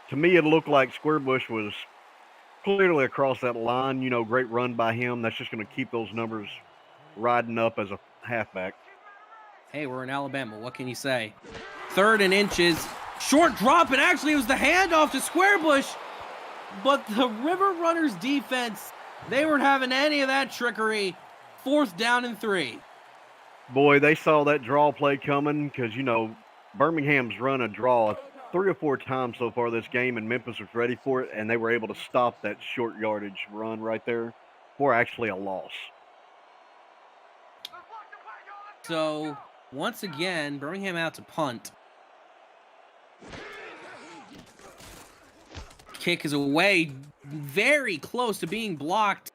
to me it looked like Squarebush was clearly across that line. Great run by him. That's just going to keep those numbers riding up as a halfback. Hey, we're in Alabama. What can you say? 3rd and inches. Short drop, and actually it was the handoff to Squarebush, but the River Runners defense, they weren't having any of that trickery. 4th down and 3. Boy, they saw that draw play coming because, Birmingham's run a draw 3 or 4 times so far this game, and Memphis was ready for it, and they were able to stop that short yardage run right there for actually a loss. So, once again, Birmingham out to punt. Kick is away, very close to being blocked.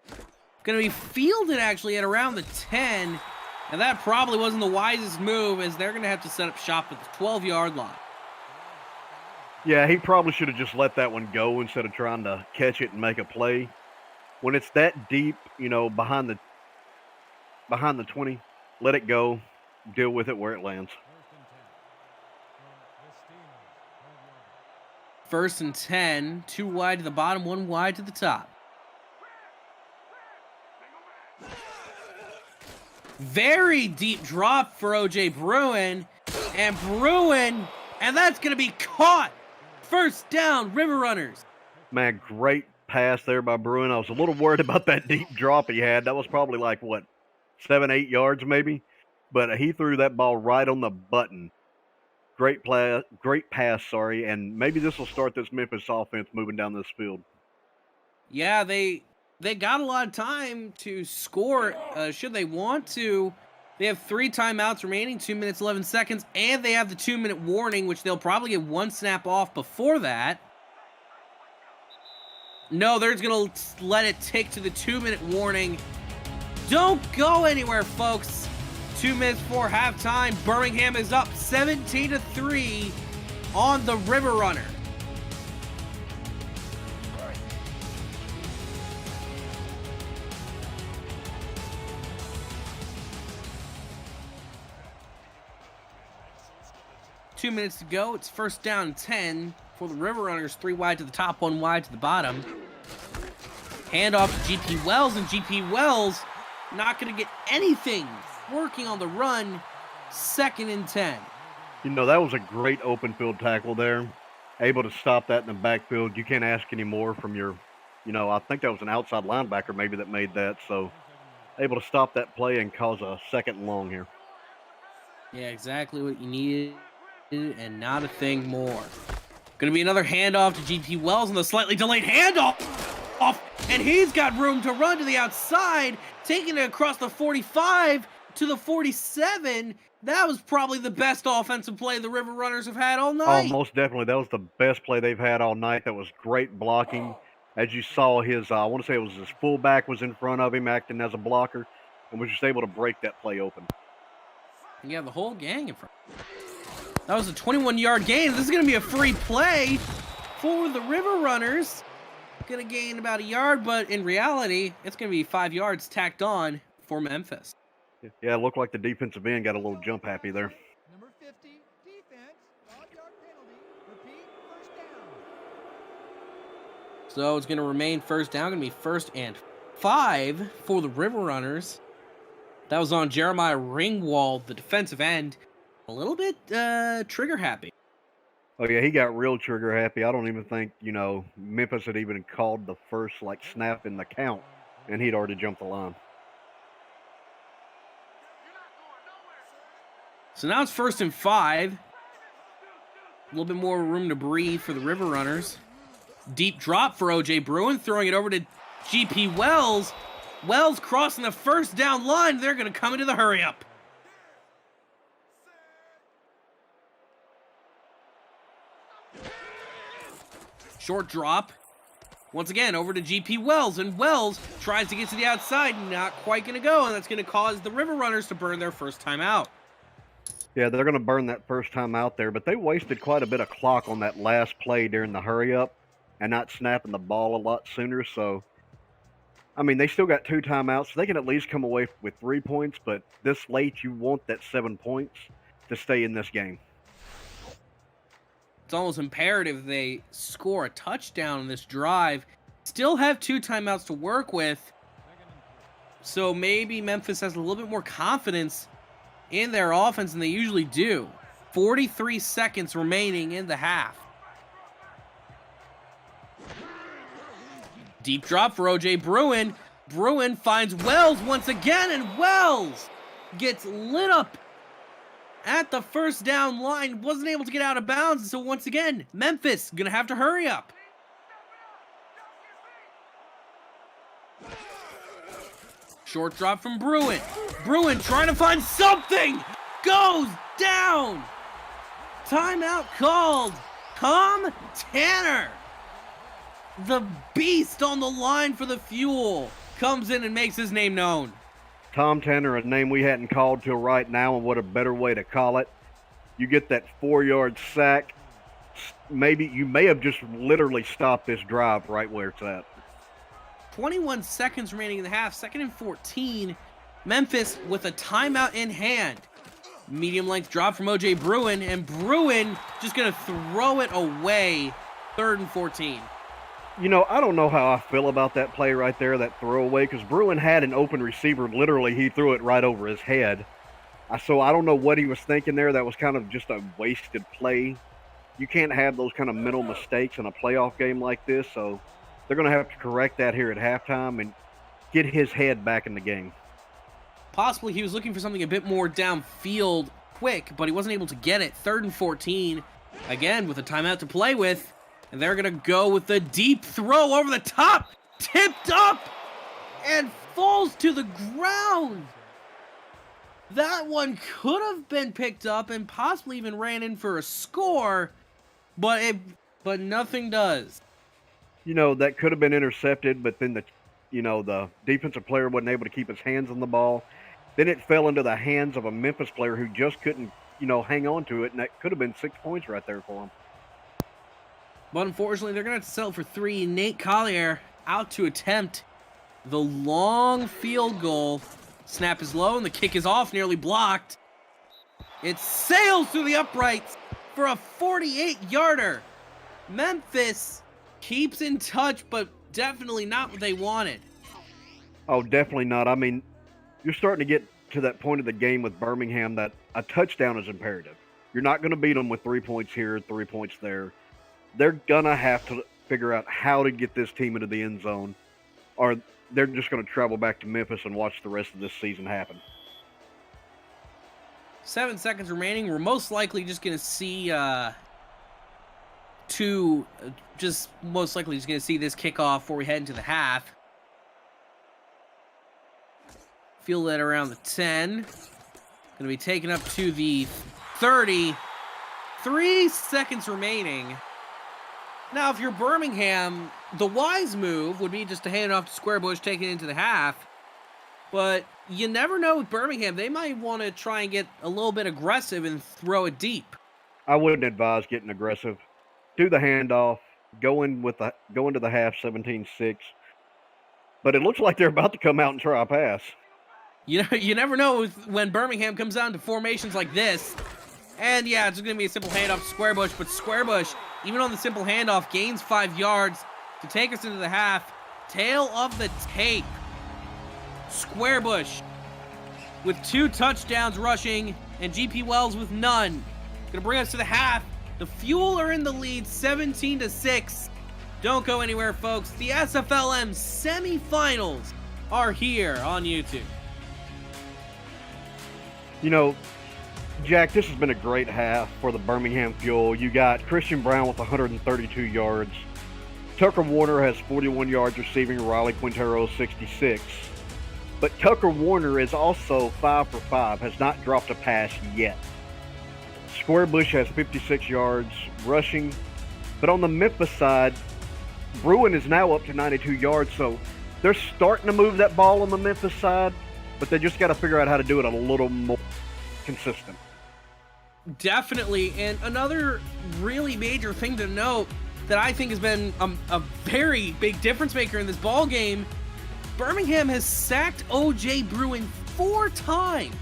Going to be fielded actually at around the 10. And that probably wasn't the wisest move, as they're going to have to set up shop at the 12-yard line. Yeah, he probably should have just let that one go instead of trying to catch it and make a play. When it's that deep, behind the 20, let it go. Deal with it where it lands. First and 10, 2 wide to the bottom, 1 wide to the top. Very deep drop for O.J. Bruin, and that's going to be caught. First down, River Runners. Man, great pass there by Bruin. I was a little worried about that deep drop he had. That was probably like, what, 7, 8 yards maybe? But he threw that ball right on the button. Great pass, and maybe this will start this Memphis offense moving down this field. Yeah, they got a lot of time to score should they want to. They have 3 timeouts remaining, 2 minutes, 11 seconds, and they have the 2-minute warning, which they'll probably get 1 snap off before that. No, they're just going to let it tick to the 2-minute warning. Don't go anywhere, folks. 2 minutes before halftime, Birmingham is up 17-3 on the River Runner. Two minutes to go. It's first down and 10 for the River Runners. 3 wide to the top, 1 wide to the bottom. Handoff to GP Wells, and GP Wells not going to get anything working on the run. Second and 10. You know, that was a great open field tackle there. Able to stop that in the backfield. You can't ask any more from your, I think that was an outside linebacker maybe that made that. So able to stop that play and cause a second and long here. Yeah, exactly what you needed, and not a thing more. Going to be another handoff to GP Wells, and the slightly delayed handoff. And he's got room to run to the outside, taking it across the 45 to the 47. That was probably the best offensive play the River Runners have had all night. Oh, most definitely. That was the best play they've had all night. That was great blocking. As you saw, I want to say it was his fullback was in front of him acting as a blocker and was just able to break that play open. You have the whole gang in front. That was a 21-yard gain. This is going to be a free play for the River Runners. Going to gain about a yard, but in reality, it's going to be 5 yards tacked on for Memphis. Yeah, it looked like the defensive end got a little jump happy there. Number 50, defense, 5-yard penalty. Repeat, first down. So it's going to remain first down. Going to be 1st and 5 for the River Runners. That was on Jeremiah Ringwald, the defensive end. A little bit trigger happy. Oh, yeah, he got real trigger happy. I don't even think, Memphis had even called the first, snap in the count, and he'd already jumped the line. So now it's 1st and 5. A little bit more room to breathe for the River Runners. Deep drop for O.J. Bruin, throwing it over to GP Wells. Wells crossing the first down line. They're going to come into the hurry-up. Short drop. Once again, over to GP Wells, and Wells tries to get to the outside. Not quite going to go, and that's going to cause the River Runners to burn their first time out. Yeah, they're going to burn that first time out there, but they wasted quite a bit of clock on that last play during the hurry-up and not snapping the ball a lot sooner. So, they still got 2 timeouts, so they can at least come away with 3 points, but this late, you want that 7 points to stay in this game. It's almost imperative they score a touchdown in this drive. Still have 2 timeouts to work with, so maybe Memphis has a little bit more confidence in their offense than they usually do. 43 seconds remaining in the half. Deep drop for O.J. Bruin. Bruin finds Wells once again, and Wells gets lit up at the first down line. Wasn't able to get out of bounds, so once again, Memphis gonna have to hurry up. Short drop from Bruin. Bruin trying to find something. Goes down. Timeout called. Tom Tanner, the beast on the line for the Fuel, comes in and makes his name known. Tom Tanner, a name we hadn't called till right now, and what a better way to call it. You get that 4-yard sack. You may have just literally stopped this drive right where it's at. 21 seconds remaining in the half. 2nd and 14. Memphis with a timeout in hand. Medium length drop from O.J. Bruin, and Bruin just going to throw it away 3rd and 14. You know, I don't know how I feel about that play right there, that throwaway, because Bruin had an open receiver. Literally, he threw it right over his head. So I don't know what he was thinking there. That was kind of just a wasted play. You can't have those kind of mental mistakes in a playoff game like this, so they're going to have to correct that here at halftime and get his head back in the game. Possibly he was looking for something a bit more downfield quick, but he wasn't able to get it. 3rd and 14, again with a timeout to play with, and they're going to go with the deep throw over the top, tipped up, and falls to the ground. That one could have been picked up and possibly even ran in for a score, but nothing does. You know, that could have been intercepted, but then the defensive player wasn't able to keep his hands on the ball. Then it fell into the hands of a Memphis player who just couldn't, hang on to it, and that could have been 6 points right there for him. But unfortunately, they're going to have to settle for 3. Nate Collier out to attempt the long field goal. Snap is low, and the kick is off, nearly blocked. It sails through the uprights for a 48-yarder. Memphis keeps in touch, but definitely not what they wanted. Oh, definitely not. I mean, you're starting to get to that point of the game with Birmingham that a touchdown is imperative. You're not going to beat them with 3 points here, 3 points there. They're going to have to figure out how to get this team into the end zone, or they're just going to travel back to Memphis and watch the rest of this season happen. 7 seconds remaining. We're most likely just going to see most likely just going to see this kickoff before we head into the half. Feel that around the 10. Going to be taken up to the 30. 3 seconds remaining. Now, if you're Birmingham, the wise move would be just to hand it off to Squarebush, take it into the half. But you never know with Birmingham. They might want to try and get a little bit aggressive and throw it deep. I wouldn't advise getting aggressive. Do the handoff. Go into the half 17-6. But it looks like they're about to come out and try a pass. You never know when Birmingham comes down to formations like this. And yeah, it's going to be a simple handoff to Squarebush. But Squarebush, even on the simple handoff, gains 5 yards to take us into the half. Tail of the tape. Squarebush with 2 touchdowns rushing and GP Wells with none. Gonna bring us to the half. The Fuel are in the lead 17-6. Don't go anywhere, folks. The SFLm semifinals are here on YouTube. You know, Jack, this has been a great half for the Birmingham Fuel. You got Christian Brown with 132 yards. Tucker Warner has 41 yards receiving. Riley Quintero 66. But Tucker Warner is also 5 for 5, has not dropped a pass yet. Squarebush has 56 yards rushing. But on the Memphis side, Bruin is now up to 92 yards, so they're starting to move that ball on the Memphis side, but they just got to figure out how to do it a little more consistent. Definitely, and another really major thing to note that I think has been a very big difference maker in this ball game. Birmingham has sacked O.J. Bruin 4 times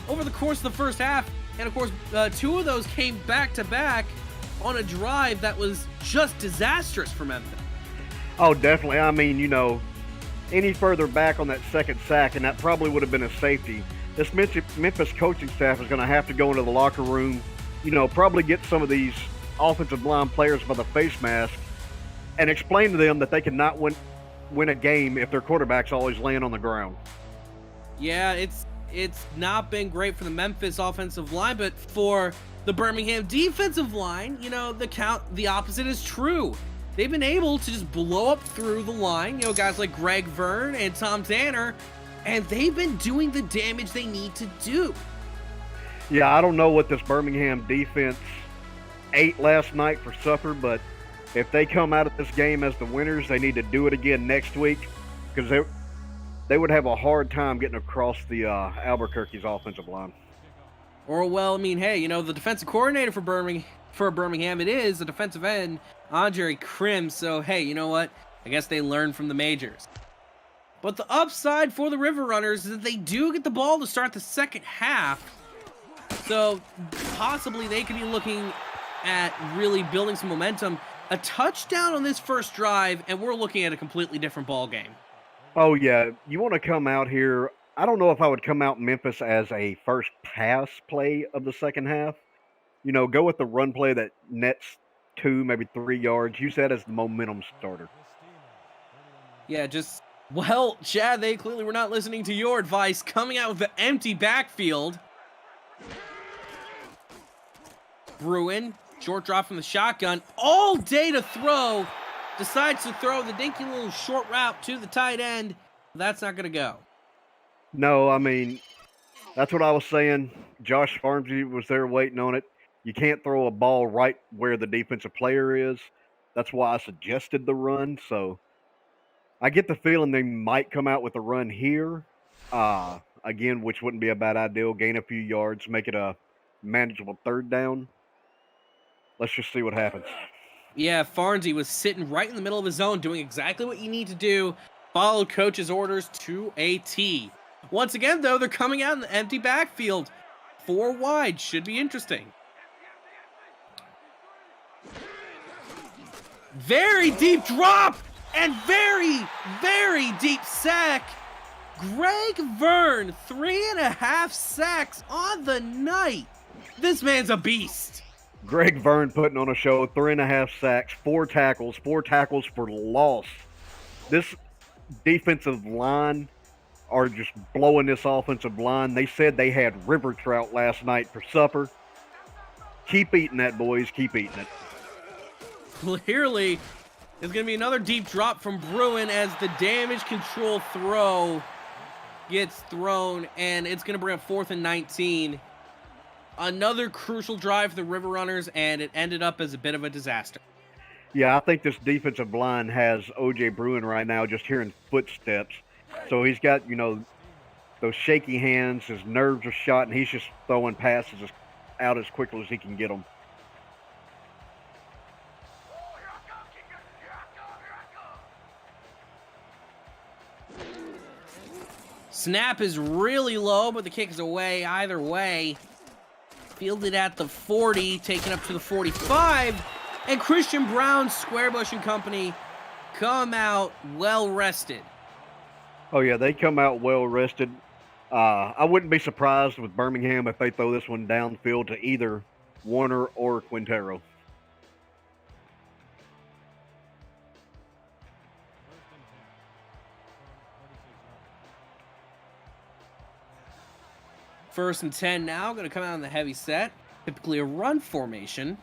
over the course of the first half. And, of course, 2 of those came back-to-back on a drive that was just disastrous for Memphis. Oh, definitely. I mean, any further back on that second sack, and that probably would have been a safety, this Memphis coaching staff is going to have to go into the locker room, probably get some of these offensive line players by the face mask and explain to them that they cannot win a game if their quarterback's always laying on the ground. Yeah, it's not been great for the Memphis offensive line, but for the Birmingham defensive line, the opposite is true. They've been able to just blow up through the line, guys like Greg Verne and Tom Tanner, and they've been doing the damage they need to do. Yeah, I don't know what this Birmingham defense ate last night for supper, but if they come out of this game as the winners, they need to do it again next week, because they would have a hard time getting across the Albuquerque's offensive line. Or, well, I mean, hey, the defensive coordinator for Birmingham, it is the defensive end, Andre Krim. So, hey, you know what? I guess they learned from the majors. But the upside for the River Runners is that they do get the ball to start the second half. So, possibly they could be looking at really building some momentum. A touchdown on this first drive, and we're looking at a completely different ball game. Oh, yeah. You want to come out here. I don't know if I would come out Memphis as a first pass play of the second half. Go with the run play that nets 2, maybe 3 yards. Use that as the momentum starter. Yeah, well, Chad, they clearly were not listening to your advice, coming out with the empty backfield. Bruin, short drop from the shotgun, all day to throw. Decides to throw the dinky little short route to the tight end. That's not going to go. No, I mean, that's what I was saying. Josh Farmsy was there waiting on it. You can't throw a ball right where the defensive player is. That's why I suggested the run. So I get the feeling they might come out with a run here. Again, which wouldn't be a bad idea. Gain a few yards, make it a manageable third down. Let's just see what happens. Yeah, Farnsey was sitting right in the middle of his zone, doing exactly what you need to do. Follow coach's orders to a T. Once again, though, they're coming out in the empty backfield. 4 wide. Should be interesting. Very deep drop and very, very deep sack. Greg Vern, 3.5 sacks on the night. This man's a beast. Greg Vern putting on a show, 3.5 sacks, 4 tackles for loss. This defensive line are just blowing this offensive line. They said they had river trout last night for supper. Keep eating that, boys. Keep eating it. Clearly, there's going to be another deep drop from Bruin as the damage control throw gets thrown, and it's going to bring up 4th and 19. Another crucial drive for the River Runners, and it ended up as a bit of a disaster. Yeah, I think this defensive line has O.J. Bruin right now just hearing footsteps. So he's got, those shaky hands, his nerves are shot, and he's just throwing passes out as quickly as he can get them. Snap is really low, but the kick is away either way. Fielded at the 40, taken up to the 45, and Christian Brown, Squarebush and company come out well rested. Oh, yeah, they come out well rested. I wouldn't be surprised with Birmingham if they throw this one downfield to either Warner or Quintero. First and 10 now, going to come out in the heavy set. Typically a run formation.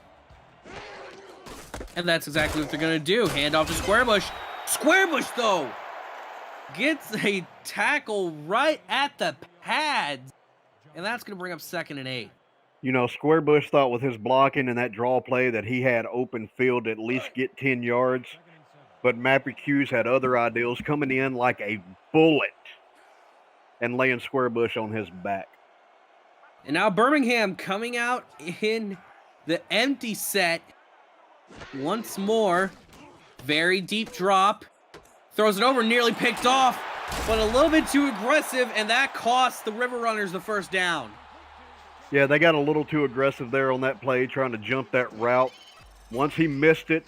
And that's exactly what they're going to do. Hand off to Squarebush. Squarebush, though, gets a tackle right at the pads. And that's going to bring up 2nd and 8. Squarebush thought with his blocking and that draw play that he had open field to at least get 10 yards. But Mappy Hughes had other ideals, coming in like a bullet and laying Squarebush on his back. And now Birmingham coming out in the empty set once more. Very deep drop. Throws it over, nearly picked off, but a little bit too aggressive, and that cost the River Runners the first down. Yeah, they got a little too aggressive there on that play, trying to jump that route. Once he missed it,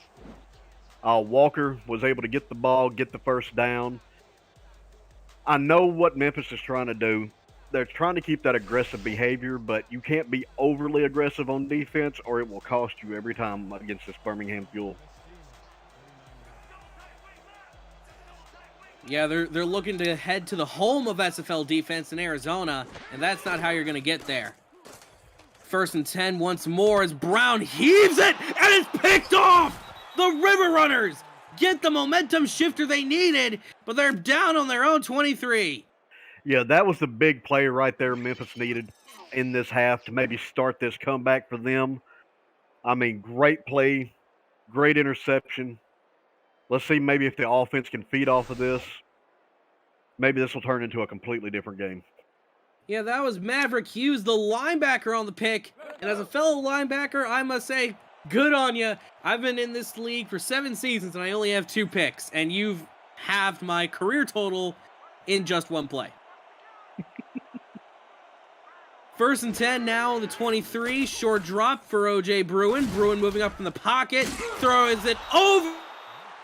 Walker was able to get the ball, get the first down. I know what Memphis is trying to do. They're trying to keep that aggressive behavior, but you can't be overly aggressive on defense or it will cost you every time against this Birmingham Fuel. Yeah, they're looking to head to the home of SFL defense in Arizona, and that's not how you're going to get there. 1st and 10 once more as Brown heaves it, and it's picked off! The River Runners get the momentum shifter they needed, but they're down on their own 23. Yeah, that was the big play right there Memphis needed in this half to maybe start this comeback for them. I mean, great play, great interception. Let's see maybe if the offense can feed off of this. Maybe this will turn into a completely different game. Yeah, that was Maverick Hughes, the linebacker on the pick. And as a fellow linebacker, I must say, good on you. I've been in this league for 7 seasons and I only have 2 picks. And you've halved my career total in just 1 play. First and 10 now on the 23. Short drop for O.J. Bruin. Bruin moving up from the pocket. Throws it over,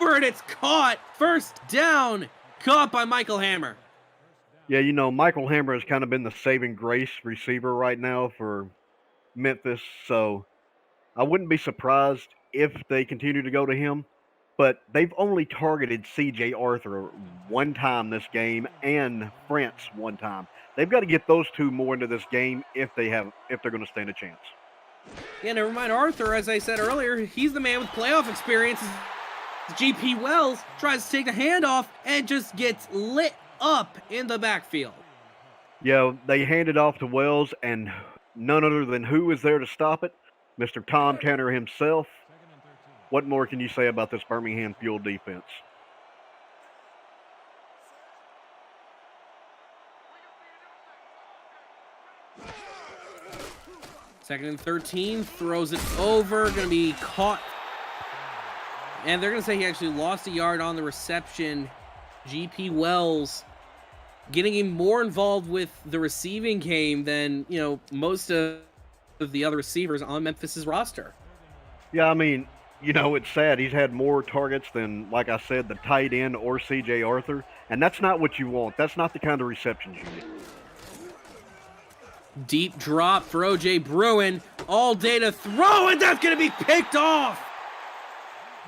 and it's caught. First down. Caught by Michael Hammer. Yeah, you know, Michael Hammer has kind of been the saving grace receiver right now for Memphis, so I wouldn't be surprised if they continue to go to him. But they've only targeted C.J. Arthur one time this game and France one time. They've got to get those two more into this game if they're going to stand a chance. Yeah, never mind Arthur. As I said earlier, he's the man with playoff experience. G.P. Wells tries to take the handoff and just gets lit up in the backfield. Yeah, they hand it off to Wells, and none other than who was there to stop it? Mr. Tom Tanner himself. What more can you say about this Birmingham Fuel defense? Second and 13, throws it over, going to be caught. And they're going to say he actually lost a yard on the reception. G.P. Wells getting him more involved with the receiving game than, you know, most of the other receivers on Memphis's roster. Yeah, I mean, you know, it's sad. He's had more targets than, like I said, the tight end or C.J. Arthur, and that's not what you want. That's not the kind of receptions you need. Deep drop for O.J. Bruin. All day to throw, and that's going to be picked off.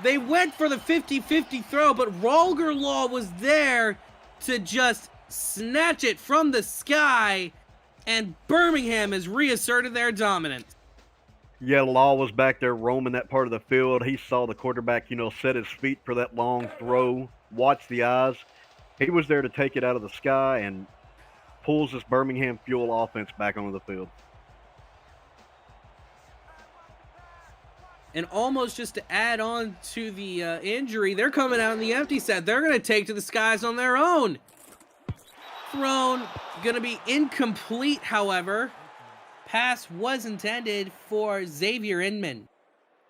They went for the 50-50 throw, but Rolger Law was there to just snatch it from the sky, and Birmingham has reasserted their dominance. Yeah, Law was back there roaming that part of the field. He saw the quarterback, you know, set his feet for that long throw, watch the eyes. He was there to take it out of the sky and pulls this Birmingham Fuel offense back onto the field. And almost just to add on to the injury, they're coming out in the empty set. They're going to take to the skies on their own. Thrown, going to be incomplete, however. Pass was intended for Xavier Inman.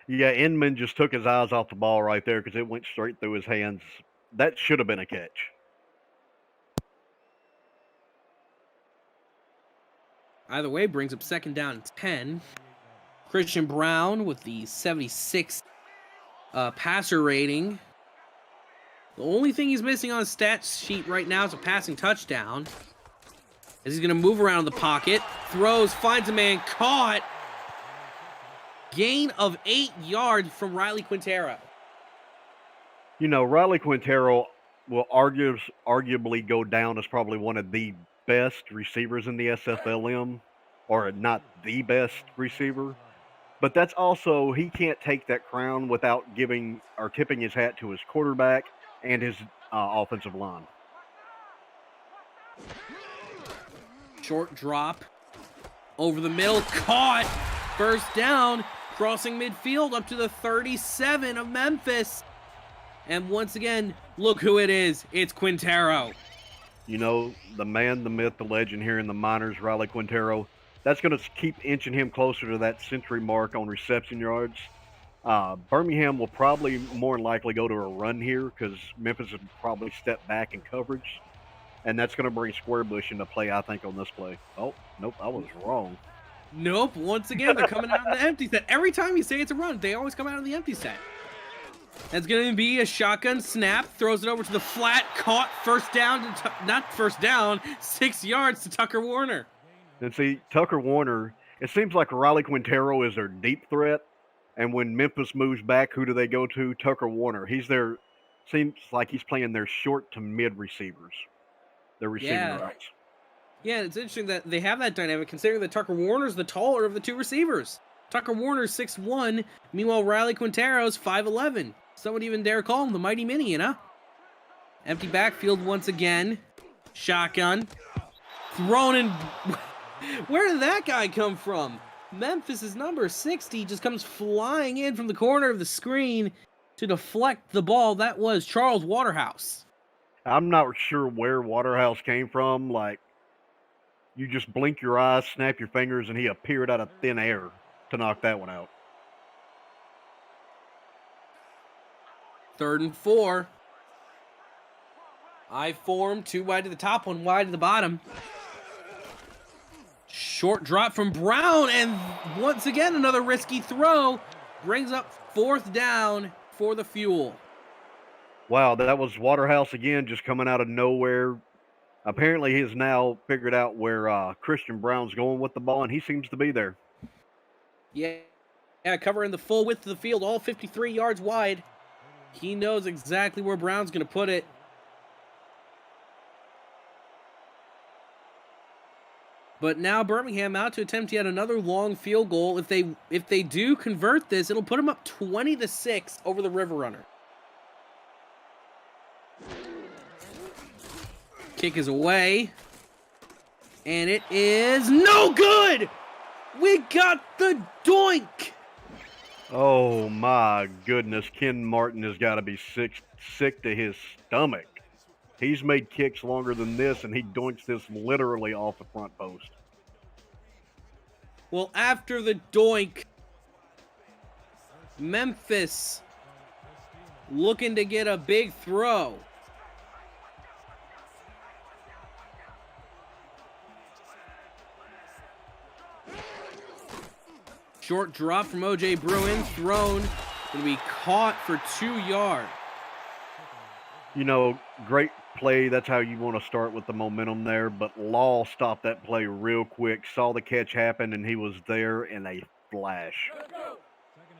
Yeah, Inman just took his eyes off the ball right there because it went straight through his hands. That should have been a catch. Either way, brings up second down and 10. Christian Brown with the 76 passer rating. The only thing he's missing on his stats sheet right now is a passing touchdown. As he's going to move around in the pocket. Throws, finds a man, caught. Gain of 8 yards from Riley Quintero. You know, Riley Quintero will arguably go down as probably one of the best receivers in the SFLm, or not the best receiver. But that's also, he can't take that crown without giving or tipping his hat to his quarterback and his offensive line. Short drop. Over the middle. Caught. First down. Crossing midfield up to the 37 of Memphis. And once again, look who it is. It's Quintero. You know, the man, the myth, the legend here in the minors, Riley Quintero. That's going to keep inching him closer to that century mark on reception yards. Birmingham will probably more than likely go to a run here because Memphis would probably step back in coverage. And that's going to bring Squarebush into play, I think, on this play. Oh, nope, I was wrong. Nope, once again, they're coming out of the empty set. Every time you say it's a run, they always come out of the empty set. That's going to be a shotgun snap. Throws it over to the flat. Caught. First down. Not first down. 6 yards to Tucker Warner. And see, Tucker Warner, it seems like Riley Quintero is their deep threat. And when Memphis moves back, who do they go to? Tucker Warner. He's their, seems like he's playing their short to mid receivers. Their receiving routes. Yeah, it's interesting that they have that dynamic, considering that Tucker Warner's the taller of the two receivers. Tucker Warner's 6'1", meanwhile Riley Quintero's 5'11". Some would even dare call him the Mighty Mini, you know? Empty backfield once again. Shotgun. Thrown in. Where did that guy come from? Memphis' number 60 just comes flying in from the corner of the screen to deflect the ball. That was Charles Waterhouse. I'm not sure where Waterhouse came from. Like, you just blink your eyes, snap your fingers, and he appeared out of thin air to knock that one out. 3rd and 4. I form, 2 wide to the top, 1 wide to the bottom. Short drop from Brown, and once again, another risky throw. Brings up 4th down for the Fuel. Wow, that was Waterhouse again, just coming out of nowhere. Apparently, he has now figured out where Christian Brown's going with the ball, and he seems to be there. Yeah, covering the full width of the field, all 53 yards wide. He knows exactly where Brown's going to put it. But now Birmingham out to attempt yet another long field goal. If they do convert this, it'll put them up 20-6 over the River Runner. Kick is away. And it is no good! We got the doink! Oh my goodness, Ken Martin has got to be sick to his stomach. He's made kicks longer than this, and he doinks this literally off the front post. Well, after the doink, Memphis looking to get a big throw. Short drop from O.J. Bruin, thrown, going to be caught for 2 yards. You know, great play. That's how you want to start with the momentum there. But Law stopped that play real quick, saw the catch happen, and he was there in a flash.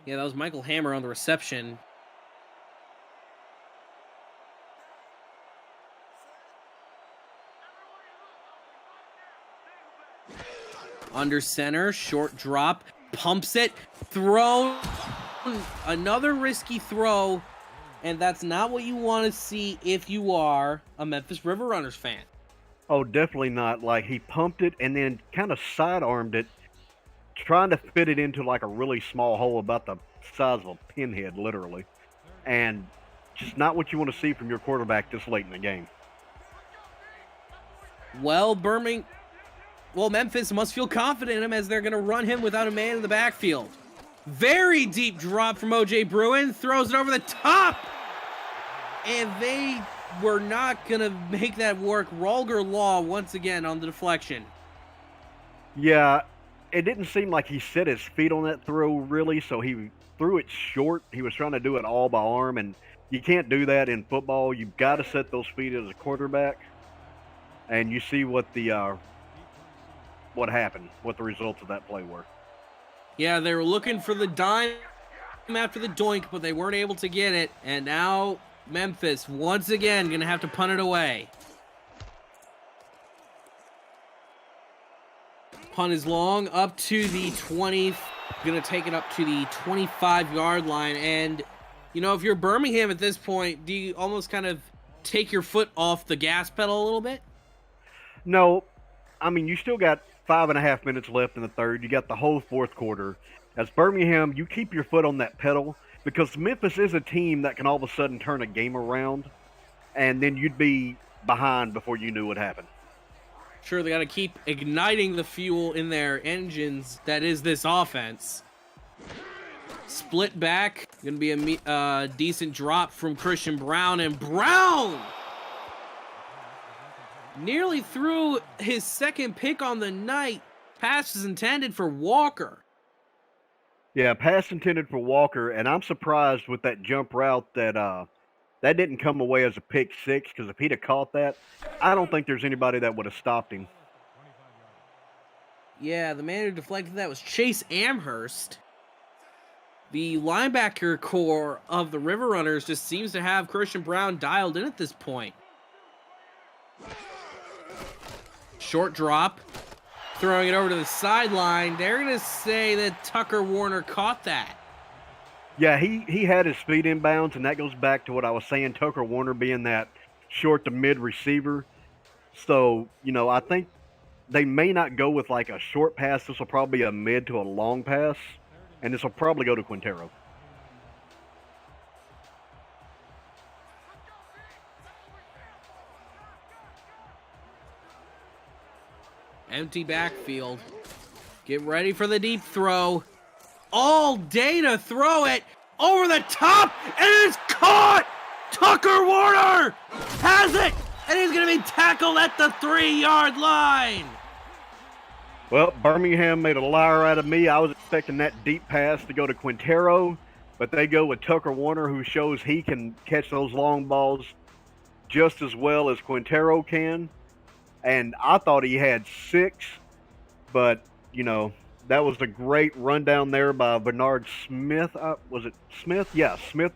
Yeah, that was Michael Hammer on the reception. Under center, short drop, pumps it, throw, another risky throw, and that's not what you want to see if you are a Memphis River Runners fan. Oh, definitely not. Like, he pumped it and then kind of sidearmed it, trying to fit it into like a really small hole about the size of a pinhead, literally. And just not what you want to see from your quarterback this late in the game. Well, Memphis must feel confident in him as they're going to run him without a man in the backfield. Very deep drop from O.J. Bruin. Throws it over the top. And they were not going to make that work. Rolger Law once again on the deflection. Yeah, it didn't seem like he set his feet on that throw, really, so he threw it short. He was trying to do it all by arm, and you can't do that in football. You've got to set those feet as a quarterback. And you see what happened, what the results of that play were. Yeah, they were looking for the dime after the doink, but they weren't able to get it. And now Memphis, once again, going to have to punt it away. Punt is long, up to the 20. Going to take it up to the 25-yard line. And, you know, if you're Birmingham at this point, do you almost kind of take your foot off the gas pedal a little bit? No, I mean, you still got 5.5 minutes left in the third. You got the whole fourth quarter. As Birmingham, you keep your foot on that pedal because Memphis is a team that can all of a sudden turn a game around, and then you'd be behind before you knew what happened. Sure, they got to keep igniting the fuel in their engines that is this offense. Split back, going to be a decent drop from Christian Brown, and Brown nearly threw his second pick on the night. Pass is intended for Walker. Yeah, pass intended for Walker, and I'm surprised with that jump route that that didn't come away as a pick six, because if he'd have caught that, I don't think there's anybody that would have stopped him. Yeah, the man who deflected that was Chase Amherst. The linebacker core of the River Runners just seems to have Christian Brown dialed in at this point. Short drop, throwing it over to the sideline. They're going to say that Tucker Warner caught that. Yeah, he had his feet inbounds, and that goes back to what I was saying, Tucker Warner being that short to mid receiver. So, you know, I think they may not go with like a short pass. This will probably be a mid to a long pass, and this will probably go to Quintero. Empty backfield. Get ready for the deep throw. All day to throw it over the top, and it's caught! Tucker Warner has it, and he's going to be tackled at the 3-yard line. Well, Birmingham made a liar out of me. I was expecting that deep pass to go to Quintero, but they go with Tucker Warner, who shows he can catch those long balls just as well as Quintero can. And I thought he had 6, but, you know, that was a great rundown there by Bernard Smith. Was it Smith? Yeah, Smith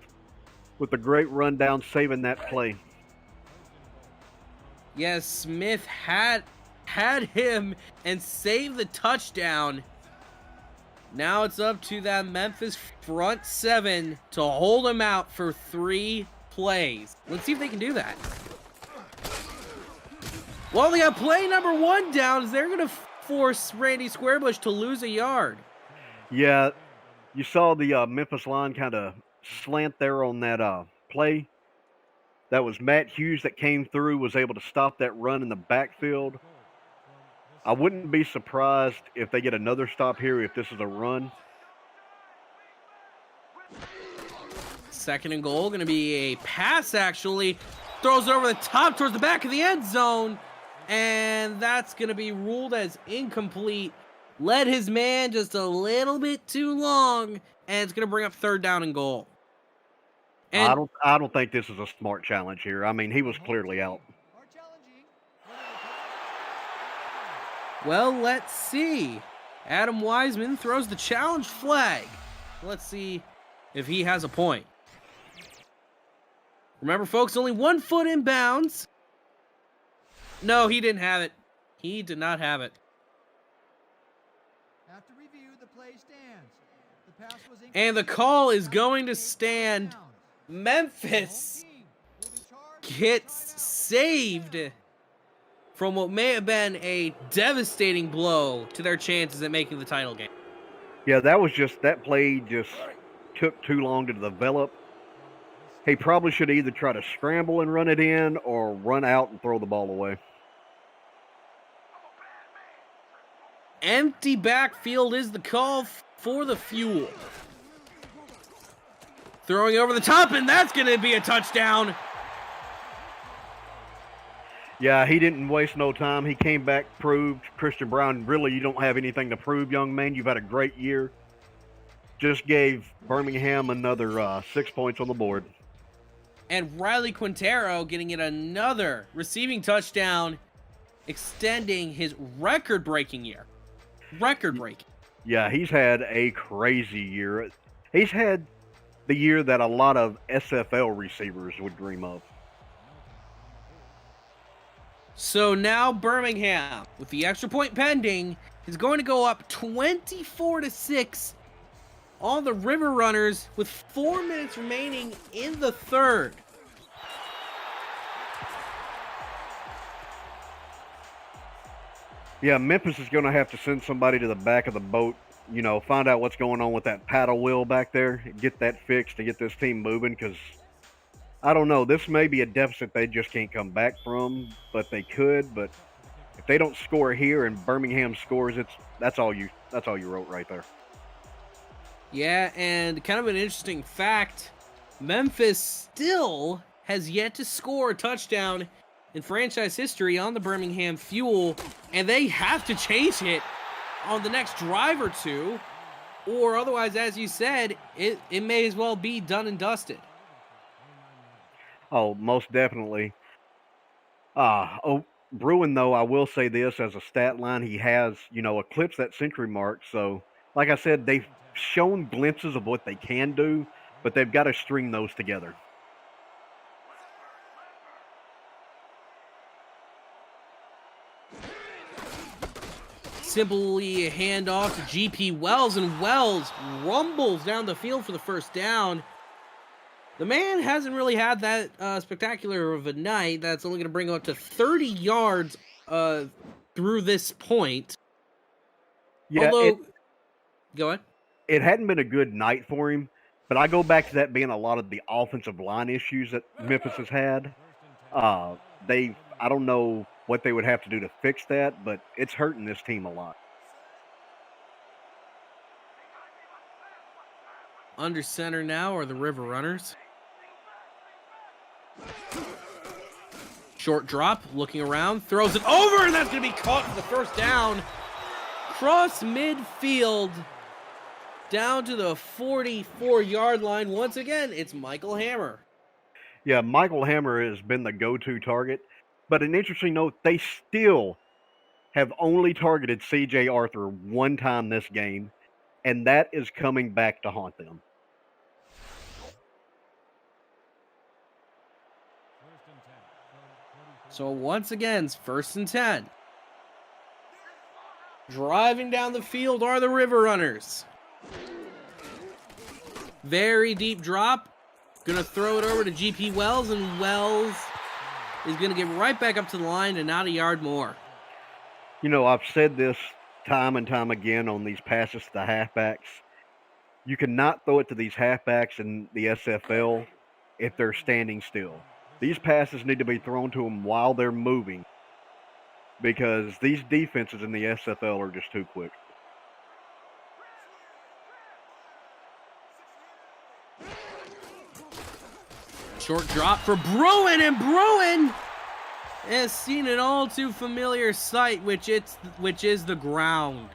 with a great rundown saving that play. Yes, Smith had him and saved the touchdown. Now it's up to that Memphis front 7 to hold him out for 3 plays. Let's see if they can do that. Well, they got play number 1 down as they're going to force Randy Squarebush to lose a yard. Yeah, you saw the Memphis line kind of slant there on that play. That was Matt Hughes that came through, was able to stop that run in the backfield. I wouldn't be surprised if they get another stop here if this is a run. 2nd and goal, going to be a pass actually. Throws it over the top towards the back of the end zone. And that's going to be ruled as incomplete. Led his man just a little bit too long. And it's going to bring up 3rd down and goal. And I don't think this is a smart challenge here. I mean, he was clearly out. well, let's see. Adam Wiseman throws the challenge flag. Let's see if he has a point. Remember, folks, only 1 foot in bounds. No, he didn't have it. He did not have it. After review, the play stands. The pass was And the call is going to stand. Memphis gets saved from what may have been a devastating blow to their chances at making the title game. Yeah, that play just took too long to develop. He probably should either try to scramble and run it in or run out and throw the ball away. Empty backfield is the call for the Fuel. Throwing over the top, and that's going to be a touchdown. Yeah, he didn't waste no time. He came back, proved. Christian Brown, really, you don't have anything to prove, young man. You've had a great year. Just gave Birmingham another 6 points on the board. And Riley Quintero getting it another receiving touchdown, extending his record-breaking year. Record-breaking. Yeah, he's had a crazy year. He's had the year that a lot of SFL receivers would dream of. So now Birmingham, with the extra point pending, is going to go up 24-6 on the River Runners with 4 minutes remaining in the 3rd. Yeah, Memphis is going to have to send somebody to the back of the boat, you know, find out what's going on with that paddle wheel back there, get that fixed to get this team moving, because I don't know, this may be a deficit they just can't come back from, but they could. But if they don't score here and Birmingham scores, that's all you wrote right there. Yeah, and kind of an interesting fact, Memphis still has yet to score a touchdown in franchise history on the Birmingham Fuel, and they have to change it on the next drive or two, or otherwise, as you said, it may as well be done and dusted. Oh, most definitely. Bruin, though, I will say this as a stat line, he has, you know, eclipsed that century mark. So, like I said, they've shown glimpses of what they can do, but they've got to string those together. Simply a handoff to GP Wells, and Wells rumbles down the field for the first down. The man hasn't really had that spectacular of a night. That's only going to bring him up to 30 yards through this point. Yeah, although, go ahead. It hadn't been a good night for him, but I go back to that being a lot of the offensive line issues that Memphis has had. I don't know what they would have to do to fix that, but it's hurting this team a lot. Under center now are the River Runners. Short drop, looking around, throws it over, and that's going to be caught for the first down. across midfield down to the 44-yard line. Once again, it's Michael Hammer. Yeah, Michael Hammer has been the go-to target. But an interesting note, they still have only targeted C.J. Arthur one time this game, and that is coming back to haunt them. So once again, it's 1st and 10. Driving down the field are the River Runners. Very deep drop. Gonna throw it over to GP Wells, and Wells is gonna get right back up to the line and not a yard more. You know, I've said this time and time again on these passes to the halfbacks. You cannot throw it to these halfbacks in the SFL if they're standing still. These passes need to be thrown to them while they're moving, because these defenses in the SFL are just too quick. Short drop for Bruin, and Bruin has seen an all too familiar sight, which is the ground.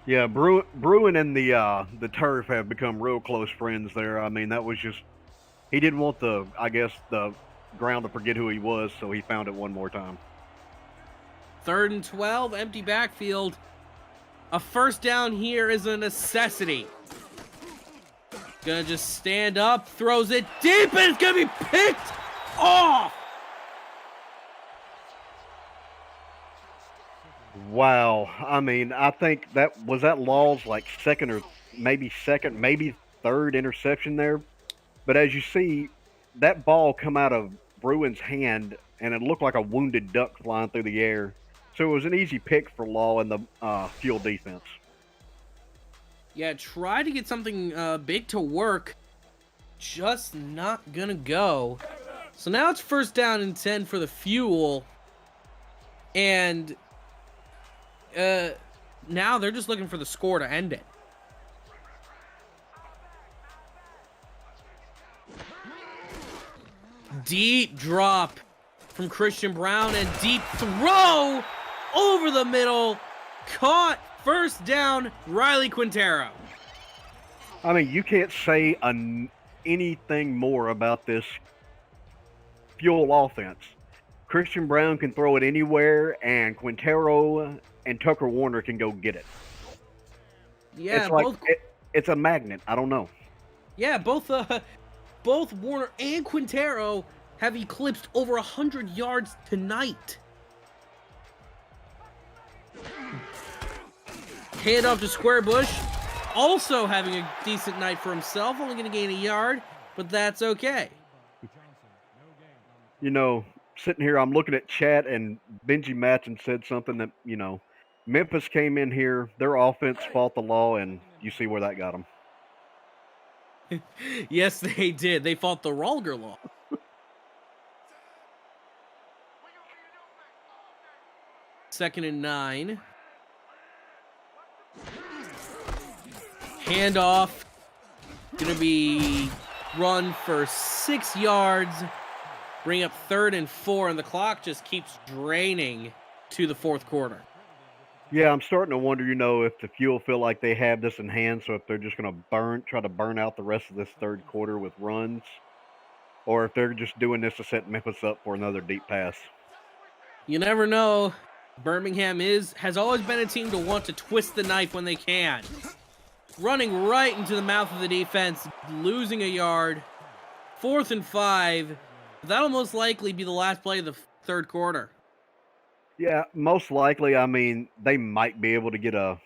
Yeah, Bruin and the turf have become real close friends there. I mean, that was just, he didn't want the ground to forget who he was, so he found it one more time. 3rd and 12, empty backfield. A first down here is a necessity. Gonna just stand up, throws it deep, and it's gonna be picked off. Wow. I mean, I think that Law's like second, maybe third interception there. But as you see, that ball come out of Bruin's hand, and it looked like a wounded duck flying through the air. So it was an easy pick for Law and the Fuel defense. Yeah, try to get something big to work. Just not gonna go. So now it's 1st down and 10 for the Fuel. And now they're just looking for the score to end it. Deep drop from Christian Brown, and deep throw over the middle. Caught. 1st down, Riley Quintero. I mean, you can't say anything more about this Fuel offense. Christian Brown can throw it anywhere, and Quintero and Tucker Warner can go get it. Yeah, it's like it's a magnet. I don't know. Yeah, both Warner and Quintero have eclipsed over 100 yards tonight. Hand off to Square Bush, also having a decent night for himself, only going to gain a yard, but that's okay. You know, sitting here, I'm looking at chat, and Benji Matson said something that, you know, Memphis came in here, their offense fought the law, and you see where that got them. Yes, they did. They fought the Ralger law. Second and 9. Handoff. Gonna be run for 6 yards. Bring up 3rd and 4, and the clock just keeps draining to the 4th quarter. Yeah, I'm starting to wonder, you know, if the Fuel feel like they have this in hand, so if they're just going to try to burn out the rest of this 3rd quarter with runs, or if they're just doing this to set Memphis up for another deep pass. You never know. Birmingham has always been a team to want to twist the knife when they can. Running right into the mouth of the defense, losing a yard. 4th and 5. That'll most likely be the last play of the 3rd quarter. Yeah, most likely. I mean, they might be able to get a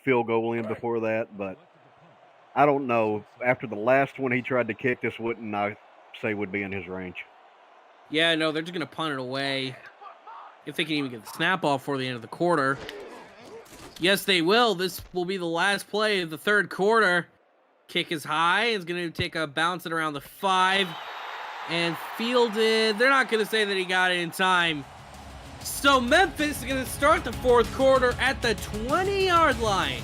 field goal in before that, but I don't know. After the last one he tried to kick, this wouldn't, I say, would be in his range. Yeah, no, they're just going to punt it away. If they can even get the snap off before the end of the quarter. Yes, they will. This will be the last play of the 3rd quarter. Kick is high. It's going to take a bounce at around the 5. And fielded. They're not going to say that he got it in time. So Memphis is going to start the 4th quarter at the 20-yard line.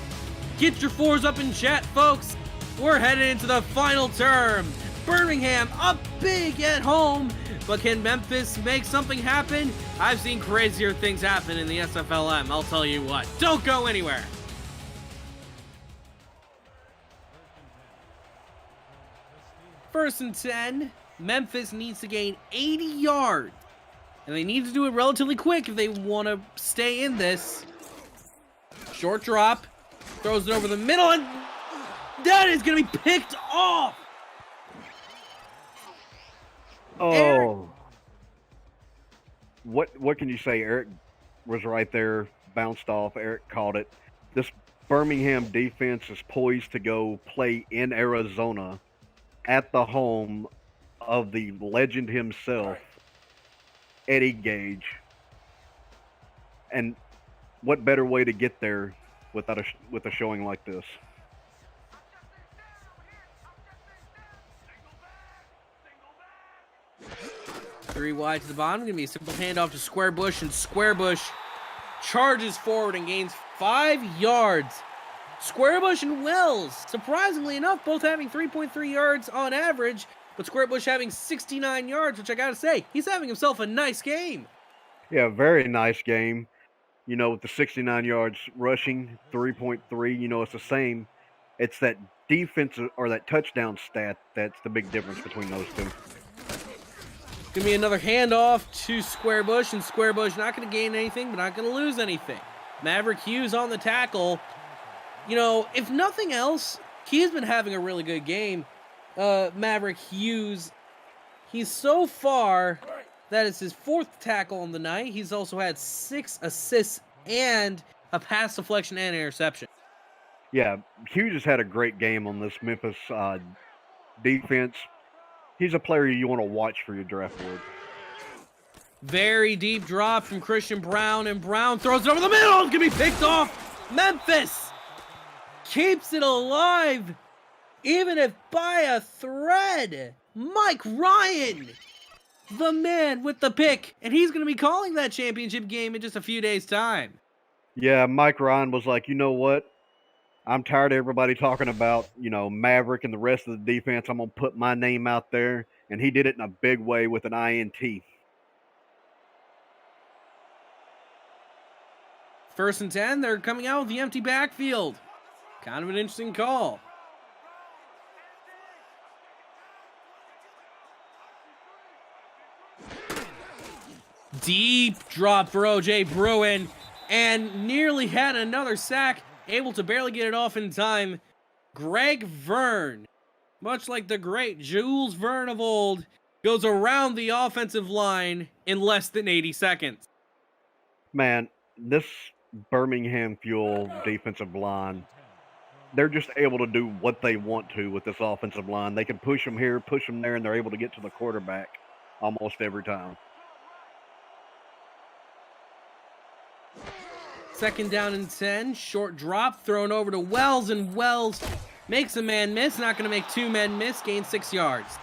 Get your 4s up in chat, folks. We're headed into the final term Birmingham up big at home, but can Memphis make something happen? I've seen crazier things happen in the SFLm, I'll tell you what. Don't go anywhere. First and 10, Memphis needs to gain 80 yards. And they need to do it relatively quick if they want to stay in this. Short drop, throws it over the middle, and that is going to be picked off. Oh. What can you say? Eric was right there, bounced off. Eric caught it. This Birmingham defense is poised to go play in Arizona at the home of the legend himself, Eddie Gage. And what better way to get there with a showing like this? Three wide to the bottom. Going to be a simple handoff to Squarebush, and Squarebush charges forward and gains 5 yards. Squarebush and Wells, surprisingly enough, both having 3.3 yards on average, but Squarebush having 69 yards, which I gotta say, he's having himself a nice game. Yeah, very nice game. You know, with the 69 yards rushing, 3.3, you know, it's the same. It's that defensive or that touchdown stat that's the big difference between those two. Gonna be another handoff to Squarebush, and Squarebush not gonna gain anything, but not gonna lose anything. Maverick Hughes on the tackle. You know, if nothing else, he's been having a really good game. Maverick Hughes, he's so far, that is his 4th tackle on the night. He's also had 6 assists and a pass deflection and interception. Yeah, Hughes has had a great game on this Memphis defense. He's a player you want to watch for your draft board. Very deep drop from Christian Brown, and Brown throws it over the middle. It's going to be picked off. Memphis keeps it alive, even if by a thread. Mike Ryan, the man with the pick, and he's going to be calling that championship game in just a few days' time. Yeah, Mike Ryan was like, you know what? I'm tired of everybody talking about, you know, Maverick and the rest of the defense. I'm going to put my name out there, and he did it in a big way with an INT. First and 10, they're coming out with the empty backfield. Kind of an interesting call. Deep drop for O.J. Bruin, and nearly had another sack, able to barely get it off in time. Greg Verne, much like the great Jules Verne of old, goes around the offensive line in less than 80 seconds. Man, this Birmingham Fuel defensive line, they're just able to do what they want to with this offensive line. They can push them here, push them there, and they're able to get to the quarterback almost every time. Second down and 10, short drop, thrown over to Wells, and Wells makes a man miss. Not going to make 2 men miss, gains 6 yards.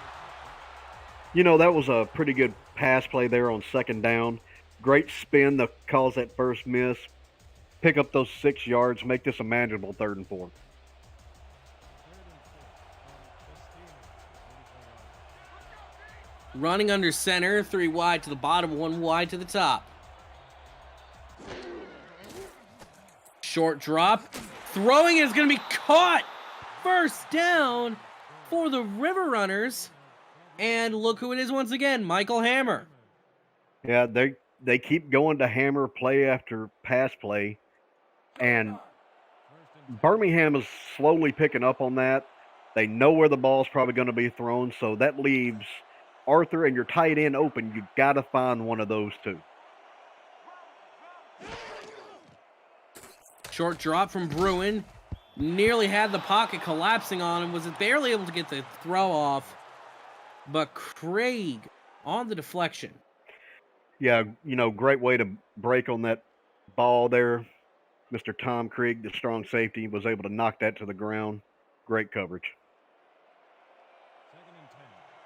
You know, that was a pretty good pass play there on second down. Great spin to cause that first miss. Pick up those 6 yards, make this a manageable 3rd and 4. Running under center, 3 wide to the bottom, 1 wide to the top. Short drop, throwing it is going to be caught. First down for the River Runners. And look who it is once again, Michael Hammer. Yeah, they keep going to Hammer play after pass play. And Birmingham is slowly picking up on that. They know where the ball's probably going to be thrown, so that leaves Arthur and your tight end open. You've got to find one of those two. Short drop from Bruin. Nearly had the pocket collapsing on him. Was barely able to get the throw off. But Craig on the deflection. Yeah, you know, great way to break on that ball there. Mr. Tom Krieg, the strong safety, was able to knock that to the ground. Great coverage. Second and 10.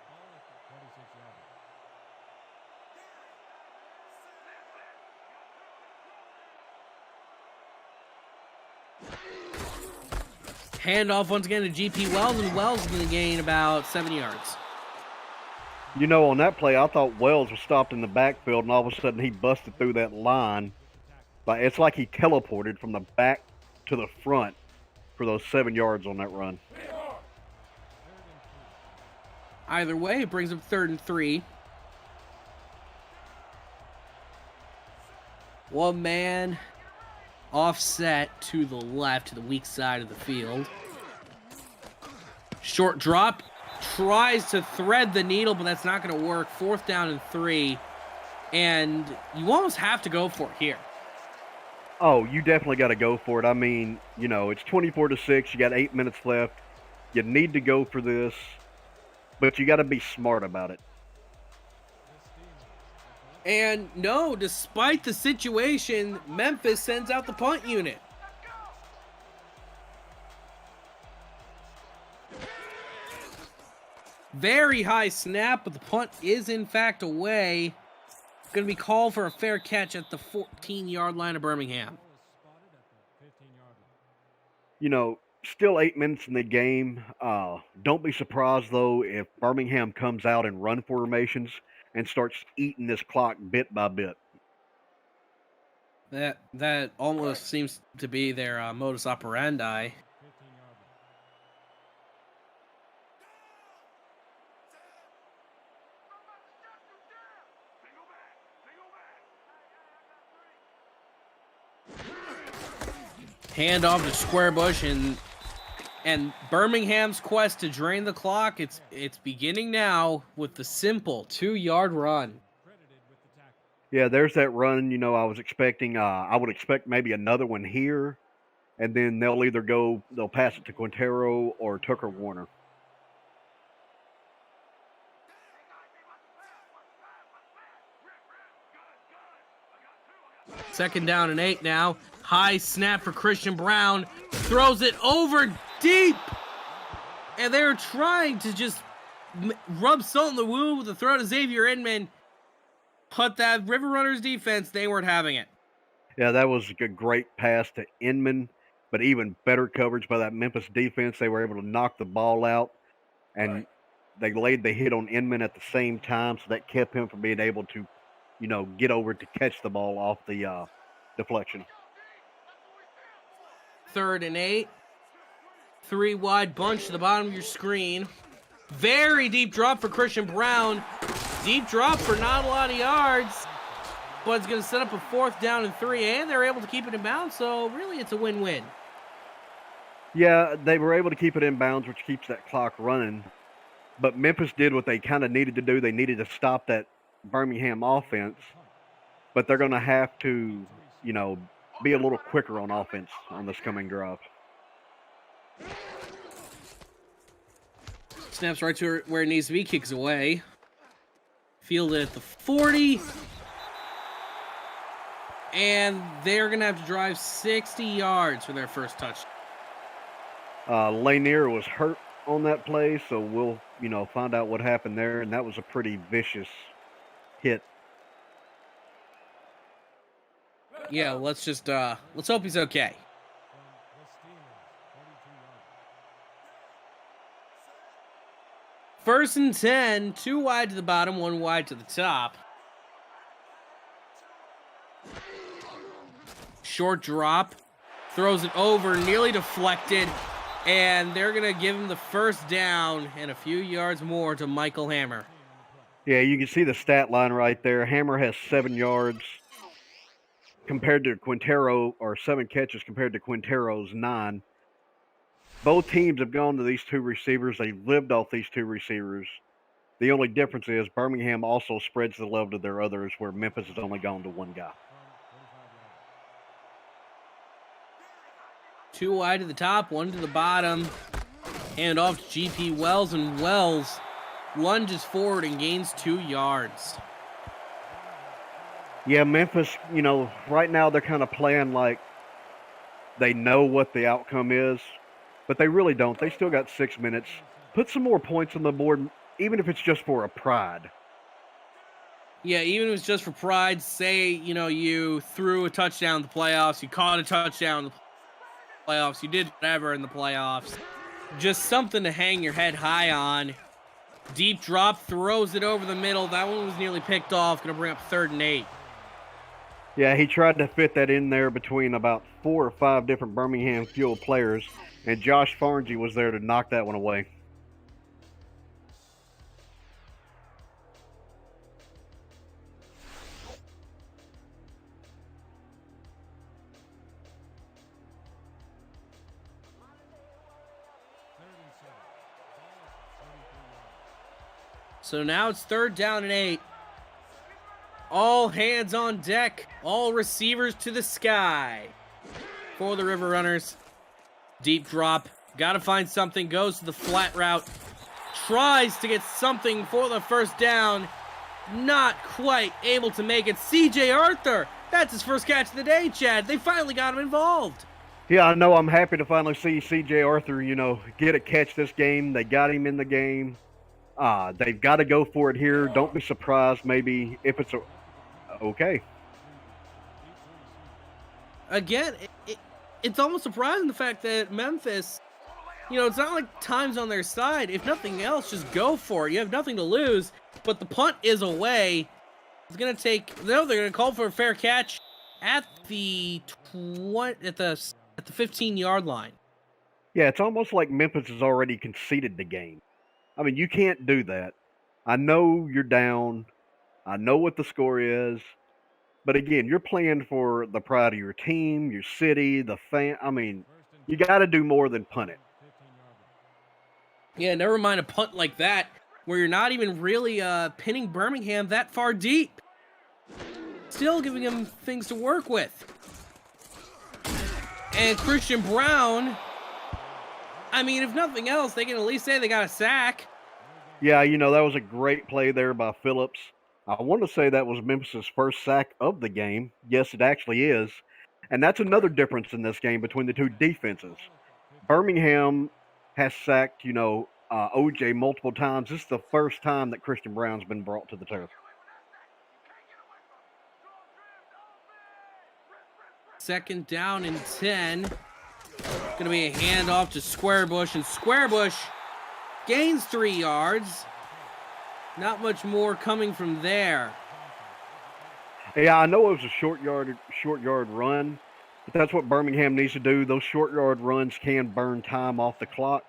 Ball at the 26 yard line. Handoff once again to GP Wells, and Wells is going to gain about 7 yards. You know, on that play, I thought Wells was stopped in the backfield, and all of a sudden he busted through that line. Like, it's like he teleported from the back to the front for those 7 yards on that run. Either way, it brings up 3rd and 3. One man offset to the left, to the weak side of the field. Short drop. Tries to thread the needle, but that's not going to work. 4th down and 3. And you almost have to go for it here. Oh, you definitely got to go for it. I mean, you know, it's 24-6. You got 8 minutes left. You need to go for this, but you got to be smart about it. And no, despite the situation, Memphis sends out the punt unit. Very high snap, but the punt is in fact away. Going to be called for a fair catch at the 14-yard line of Birmingham. You know, still 8 minutes in the game. Don't be surprised, though, if Birmingham comes out in run formations and starts eating this clock bit by bit. That almost seems to be their modus operandi. Hand off to Squarebush, and Birmingham's quest to drain the clock, it's beginning now with the simple 2-yard run. Yeah, there's that run. You know, I would expect maybe another one here, and then they'll pass it to Quintero or Tucker Warner. Second down and 8 now. High snap for Christian Brown. Throws it over deep. And they're trying to just rub salt in the wound with the throw to Xavier Inman. But that River Runners defense, they weren't having it. Yeah, that was a great pass to Inman, but even better coverage by that Memphis defense. They were able to knock the ball out, and they laid the hit on Inman at the same time, so that kept him from being able to, you know, get over to catch the ball off the deflection. 3rd and 8. 3 wide bunch to the bottom of your screen. Very deep drop for Christian Brown. Deep drop for not a lot of yards. But it's going to set up a 4th down and 3, and they're able to keep it in bounds, so really it's a win-win. Yeah, they were able to keep it in bounds, which keeps that clock running. But Memphis did what they kind of needed to do. They needed to stop that Birmingham offense. But they're going to have to, you know, be a little quicker on offense on this coming drive. Snaps right to where it needs to be, kicks away. Fielded at the 40. And they're going to have to drive 60 yards for their first touchdown. Lanier was hurt on that play, so we'll, you know, find out what happened there. And that was a pretty vicious hit. Yeah, let's hope he's okay. First and 10, 2 wide to the bottom, 1 wide to the top. Short drop, throws it over, nearly deflected, and they're going to give him the first down and a few yards more to Michael Hammer. Yeah, you can see the stat line right there. Hammer has 7 yards compared to Quintero, or 7 catches compared to Quintero's 9. Both teams have gone to these 2 receivers. They've lived off these 2 receivers. The only difference is Birmingham also spreads the love to their others, where Memphis has only gone to 1 guy. 2 wide to the top, 1 to the bottom. Hand off to GP Wells, and Wells lunges forward and gains 2 yards. Yeah, Memphis, you know, right now they're kind of playing like they know what the outcome is, but they really don't. They still got 6 minutes. Put some more points on the board, even if it's just for a pride. Yeah, even if it's just for pride, say, you know, you threw a touchdown in the playoffs, you caught a touchdown in the playoffs, you did whatever in the playoffs. Just something to hang your head high on. Deep drop, throws it over the middle. That one was nearly picked off. Going to bring up 3rd and 8. Yeah, he tried to fit that in there between about 4 or 5 different Birmingham Fuel players, and Josh Farnsey was there to knock that one away. So now it's 3rd down and 8. All hands on deck. All receivers to the sky for the River Runners. Deep drop. Got to find something. Goes to the flat route. Tries to get something for the 1st down. Not quite able to make it. C.J. Arthur. That's his first catch of the day, Chad. They finally got him involved. Yeah, I know. I'm happy to finally see C.J. Arthur, get a catch this game. They got him in the game. They've got to go for it here. Don't be surprised maybe if it's okay. Again, it's almost surprising the fact that Memphis, it's not like time's on their side. If nothing else, just go for it. You have nothing to lose. But the punt is away. It's going to they're going to call for a fair catch at the 15-yard line. Yeah, it's almost like Memphis has already conceded the game. I mean, you can't do that. I know you're down. I know what the score is. But again, you're playing for the pride of your team, your city, the fan. I mean, you got to do more than punt it. Yeah, never mind a punt like that where you're not even really pinning Birmingham that far deep. Still giving them things to work with. And Christian Brown, I mean, if nothing else, they can at least say they got a sack. Yeah, that was a great play there by Phillips. I want to say that was Memphis' first sack of the game. Yes, it actually is. And that's another difference in this game between the two defenses. Birmingham has sacked, OJ multiple times. This is the first time that Christian Brown's been brought to the turf. 2nd down and 10. Going to be a handoff to Squarebush, and Squarebush gains 3 yards. Not much more coming from there. Yeah, I know it was a short yard run, but that's what Birmingham needs to do. Those short yard runs can burn time off the clock.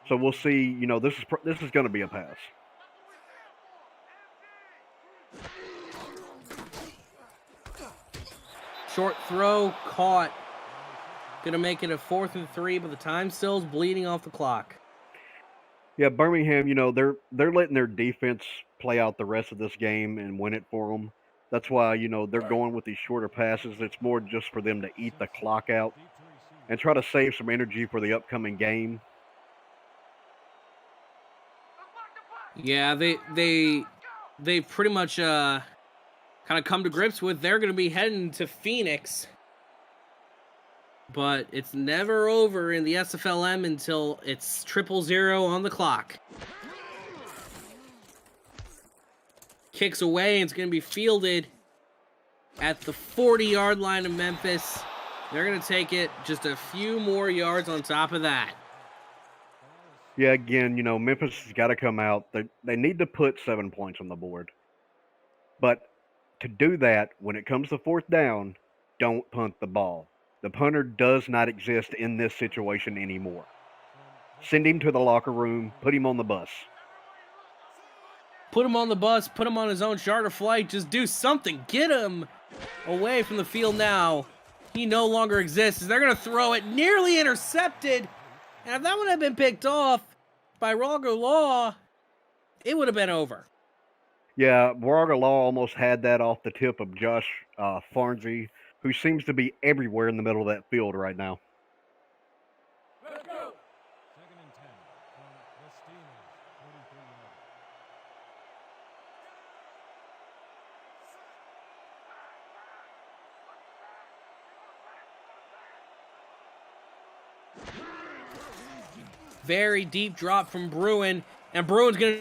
So we'll see. This is going to be a pass. Short throw caught. Going to make it a 4th and 3, but the time still is bleeding off the clock. Yeah, Birmingham, they're letting their defense play out the rest of this game and win it for them. That's why, they're going with these shorter passes. It's more just for them to eat the clock out and try to save some energy for the upcoming game. Yeah, they pretty much kind of come to grips with they're going to be heading to Phoenix. But it's never over in the SFLm until it's 000 on the clock. Kicks away, and it's going to be fielded at the 40-yard line of Memphis. They're going to take it just a few more yards on top of that. Yeah, again, Memphis has got to come out. They need to put 7 points on the board. But to do that, when it comes to 4th down, don't punt the ball. The punter does not exist in this situation anymore. Send him to the locker room. Put him on the bus. Put him on the bus. Put him on his own charter flight. Just do something. Get him away from the field now. He no longer exists. They're going to throw it. Nearly intercepted. And if that one had been picked off by Roger Law, it would have been over. Yeah, Roger Law almost had that off the tip of Josh Farnsey, who seems to be everywhere in the middle of that field right now. Let's go. 2nd and 10 from the Steelers, 43 yards. Very deep drop from Bruin, and Bruin's going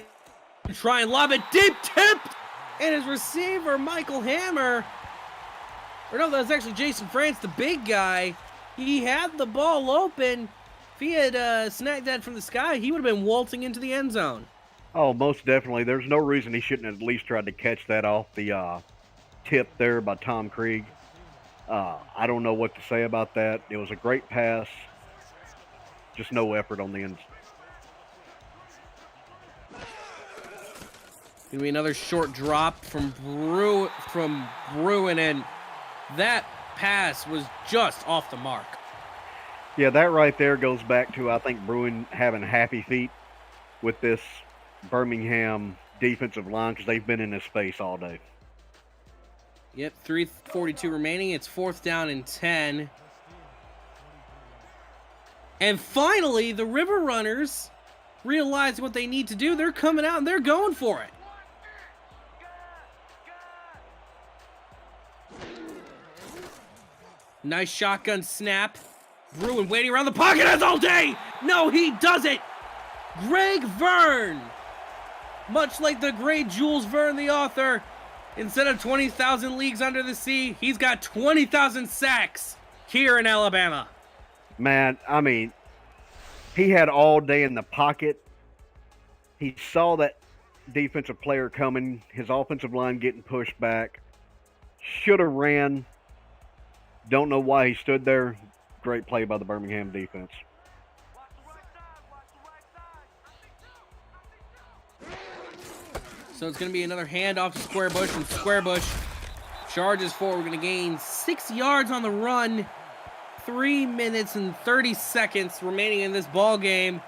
to try and lob it deep, tipped, and his receiver, Michael Hammer, or no, that was actually Jason France, the big guy. He had the ball open. If he had snagged that from the sky, he would have been waltzing into the end zone. Oh, most definitely. There's no reason he shouldn't have at least tried to catch that off the tip there by Tom Krieg. I don't know what to say about that. It was a great pass. Just no effort on the end. Gonna be another short drop from Bruin, and that pass was just off the mark. Yeah, that right there goes back to, I think, Bruin having happy feet with this Birmingham defensive line because they've been in his face all day. Yep, 3:42 remaining. It's 4th down and 10. And finally, the River Runners realize what they need to do. They're coming out and they're going for it. Nice shotgun snap. Bruin waiting around the pocket as all day. No, he doesn't. Greg Verne. Much like the great Jules Verne, the author, instead of 20,000 leagues under the sea, he's got 20,000 sacks here in Alabama. Man, I mean, he had all day in the pocket. He saw that defensive player coming, his offensive line getting pushed back. Should have ran. Don't know why he stood there. Great play by the Birmingham defense. So it's going to be another handoff to Squarebush, and Squarebush charges forward. We're going to gain 6 yards on the run. 3 minutes and 30 seconds remaining in this ball game.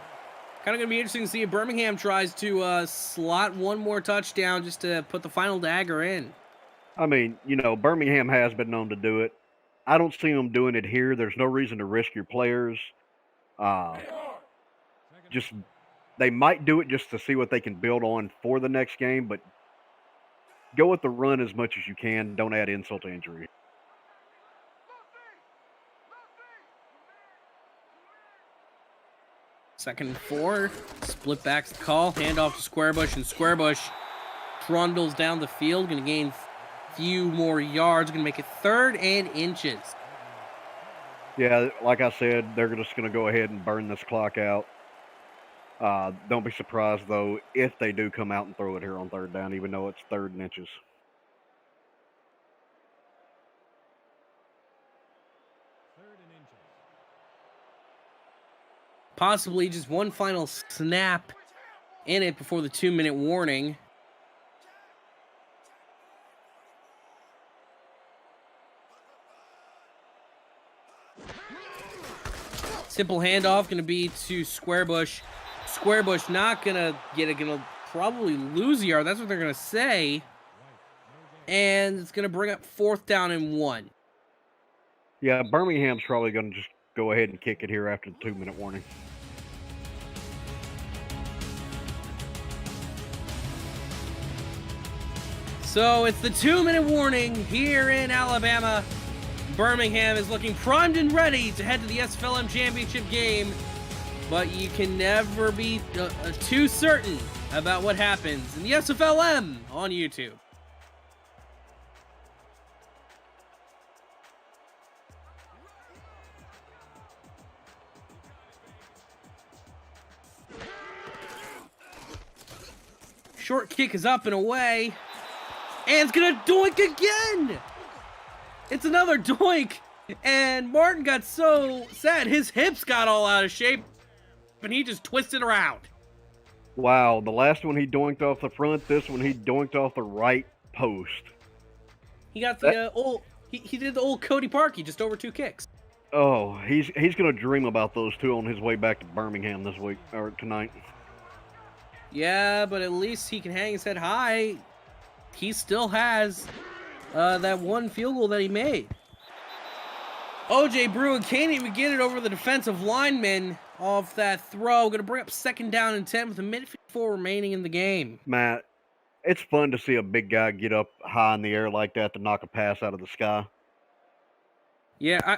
Kind of going to be interesting to see if Birmingham tries to slot one more touchdown just to put the final dagger in. I mean, you know, Birmingham has been known to do it. I don't see them doing it here. There's no reason to risk your players. They might do it just to see what they can build on for the next game, but go with the run as much as you can. Don't add insult to injury. Second and 4, split backs the call, handoff to Squarebush, and Squarebush trundles down the field, going to gain a few more yards, going to make it 3rd and inches. Yeah, like I said, they're just going to go ahead and burn this clock out. Don't be surprised, though, if they do come out and throw it here on 3rd down, even though it's 3rd and inches. Possibly just one final snap in it before the 2-minute warning. Simple handoff going to be to Squarebush. Squarebush not going to get it, going to probably lose a yard. That's what they're going to say. And it's going to bring up 4th down and 1. Yeah, Birmingham's probably going to just go ahead and kick it here after the 2-minute warning. So it's the 2-minute warning here in Alabama. Birmingham is looking primed and ready to head to the SFLm championship game, but you can never be too certain about what happens in the SFLm on YouTube. Short kick is up and away. And it's gonna doink again! It's another doink! And Martin got so sad, his hips got all out of shape, and he just twisted around. Wow, the last one he doinked off the front, this one he doinked off the right post. He got the he did the old Cody Parkey, just over 2 kicks. Oh, he's gonna dream about those two on his way back to Birmingham this week, or tonight. Yeah, but at least he can hang his head high. He still has that one field goal that he made. O.J. Bruin can't even get it over the defensive lineman off that throw. Going to bring up 2nd down and 10 with a minute 54 remaining in the game. Matt, it's fun to see a big guy get up high in the air like that to knock a pass out of the sky. Yeah,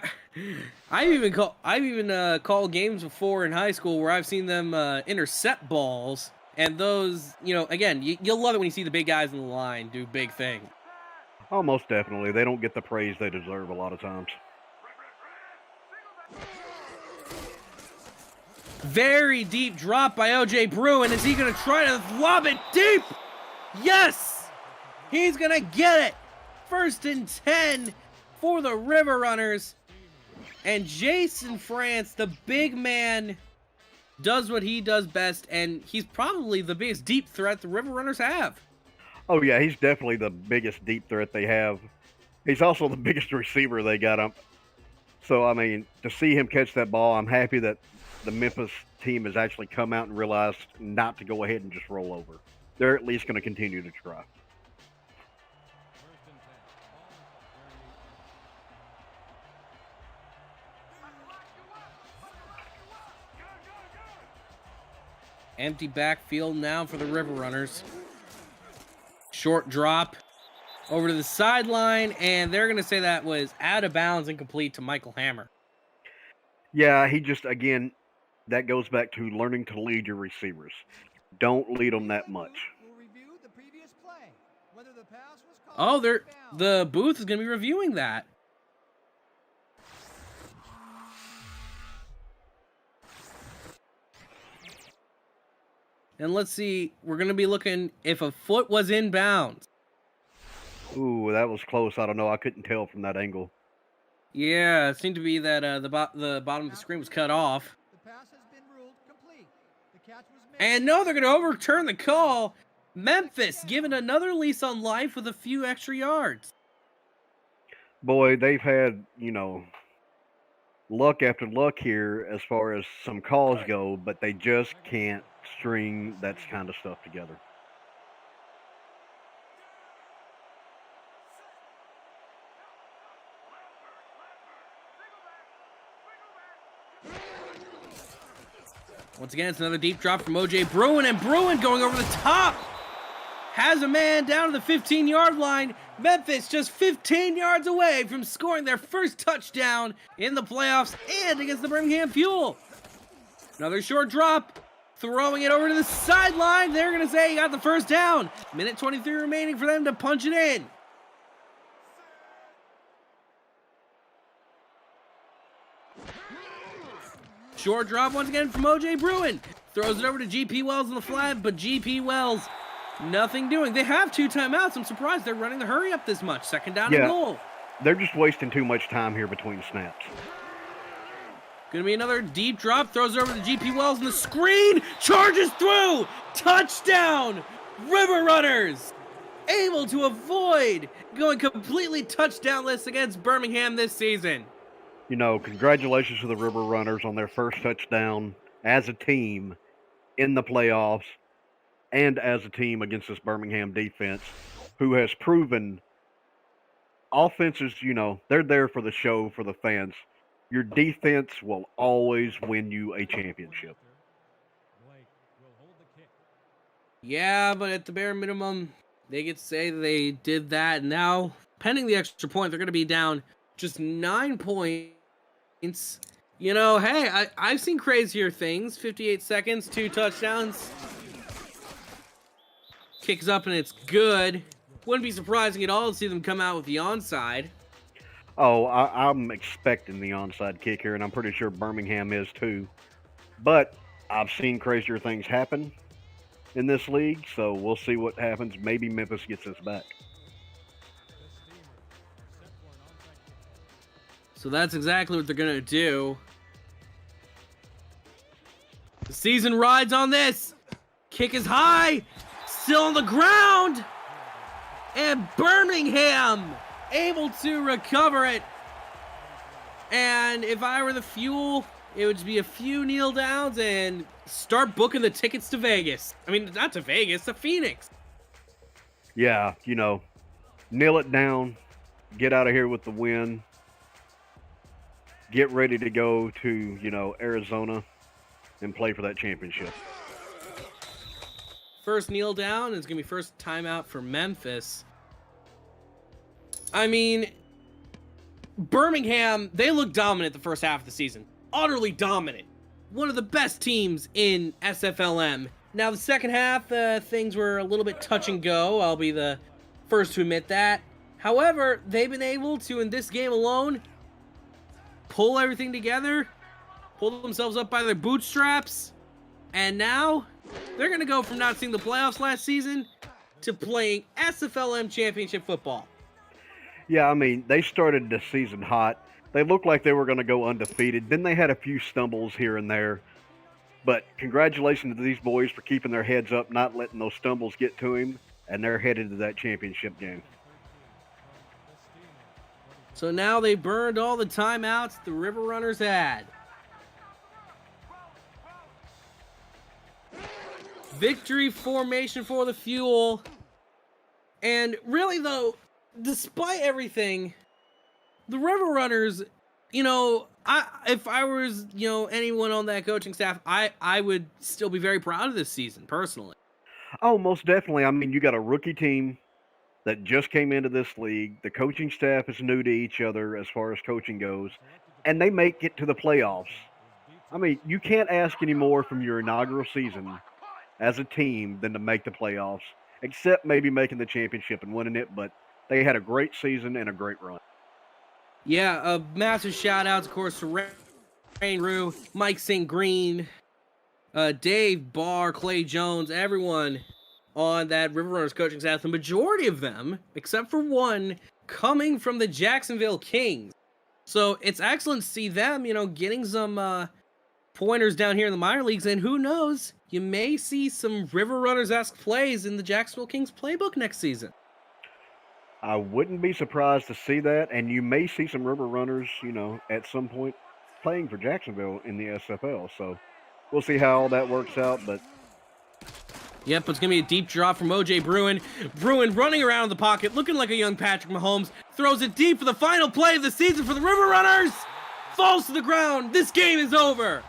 I've even called games before in high school where I've seen them intercept balls. And those, you know, again, you'll love it when you see the big guys in the line do big things. Oh, most definitely. They don't get the praise they deserve a lot of times. Very deep drop by O.J. Bruin. Is he going to try to lob it deep? Yes! He's going to get it. 1st and 10 for the River Runners. And Jason France, the big man, does what he does best, and he's probably the biggest deep threat the River Runners have. Oh, yeah, he's definitely the biggest deep threat they have. He's also the biggest receiver they got up. So, I mean, to see him catch that ball, I'm happy that the Memphis team has actually come out and realized not to go ahead and just roll over. They're at least going to continue to try. Empty backfield now for the River Runners. Short drop over to the sideline, and they're going to say that was out of bounds and complete to Michael Hammer. Yeah, he just, again, that goes back to learning to lead your receivers. Don't lead them that much. We'll review the previous play. Whether the pass was caught Oh, or bound. the booth is going to be reviewing that. And let's see, we're going to be looking if a foot was in bounds. Ooh, that was close. I don't know. I couldn't tell from that angle. Yeah, it seemed to be that the bottom of the screen was cut off. The pass has been ruled complete. The catch was made. And no, they're going to overturn the call. Memphis given another lease on life with a few extra yards. Boy, they've had, luck after luck here as far as some calls go, but they just can't string that kind of stuff together. Once again, it's another deep drop from O.J. Bruin, and Bruin going over the top. Has a man down to the 15-yard line. Memphis just 15 yards away from scoring their first touchdown in the playoffs and against the Birmingham Fuel. Another short drop. Throwing it over to the sideline. They're going to say he got the first down. Minute 23 remaining for them to punch it in. Short drop once again from O.J. Bruin. Throws it over to G.P. Wells on the flat, but G.P. Wells, nothing doing. They have 2 timeouts. I'm surprised they're running the hurry up this much. 2nd down and goal. They're just wasting too much time here between snaps. Gonna be another deep drop. Throws it over to G.P. Wells, and the screen charges through. Touchdown, River Runners. Able to avoid going completely touchdownless against Birmingham this season. Congratulations to the River Runners on their first touchdown as a team in the playoffs and as a team against this Birmingham defense, who has proven offenses, they're there for the show, for the fans. Your defense will always win you a championship. Yeah, but at the bare minimum, they get to say they did that. Now, pending the extra point, they're going to be down just 9 points. Hey, I've seen crazier things. 58 seconds, 2 touchdowns. Kicks up and it's good. Wouldn't be surprising at all to see them come out with the onside. Oh, I'm expecting the onside kick here, and I'm pretty sure Birmingham is too. But I've seen crazier things happen in this league, so we'll see what happens. Maybe Memphis gets us back. So that's exactly what they're going to do. The season rides on this. Kick is high. Still on the ground. And Birmingham able to recover it. And if I were the Fuel, it would be a few kneel downs and start booking the tickets to Vegas. I mean, not to Vegas, to Phoenix. Yeah, kneel it down. Get out of here with the win. Get ready to go to, Arizona and play for that championship. First kneel down is going to be first timeout for Memphis. I mean, Birmingham, they look dominant the first half of the season. Utterly dominant. One of the best teams in SFLm. Now, the second half, things were a little bit touch and go. I'll be the first to admit that. However, they've been able to, in this game alone, pull everything together pulled themselves up by their bootstraps, and now they're going to go from not seeing the playoffs last season to playing SFLm championship football. Yeah, I mean, they started the season hot. They looked like they were going to go undefeated. Then they had a few stumbles here and there. But congratulations to these boys for keeping their heads up, not letting those stumbles get to him, and they're headed to that championship game. So now they burned all the timeouts the River Runners had. Victory formation for the Fuel. And really, though, despite everything, the River Runners, you know, if I was, you know, anyone on that coaching staff, I would still be very proud of this season, personally. Oh, most definitely. I mean, you got a rookie team that just came into this league. The coaching staff is new to each other as far as coaching goes, and they make it to the playoffs. I mean, you can't ask any more from your inaugural season as a team than to make the playoffs, except maybe making the championship and winning it, but they had a great season and a great run. Yeah, a massive shout out, of course, to Rain Rue, Mike St. Green, Dave Barr, Clay Jones, everyone on that River Runners coaching staff. The majority of them, except for one, coming from the Jacksonville Kings. So it's excellent to see them, you know, getting some pointers down here in the minor leagues. And who knows, you may see some River Runners-esque plays in the Jacksonville Kings playbook next season. I wouldn't be surprised to see that, and you may see some River Runners, you know, at some point playing for Jacksonville in the SFL. So we'll see how all that works out, but Yep, it's going to be a deep drop from O.J. Bruin. Bruin running around in the pocket, looking like a young Patrick Mahomes. Throws it deep for the final play of the season for the River Runners. Falls to the ground. This game is over.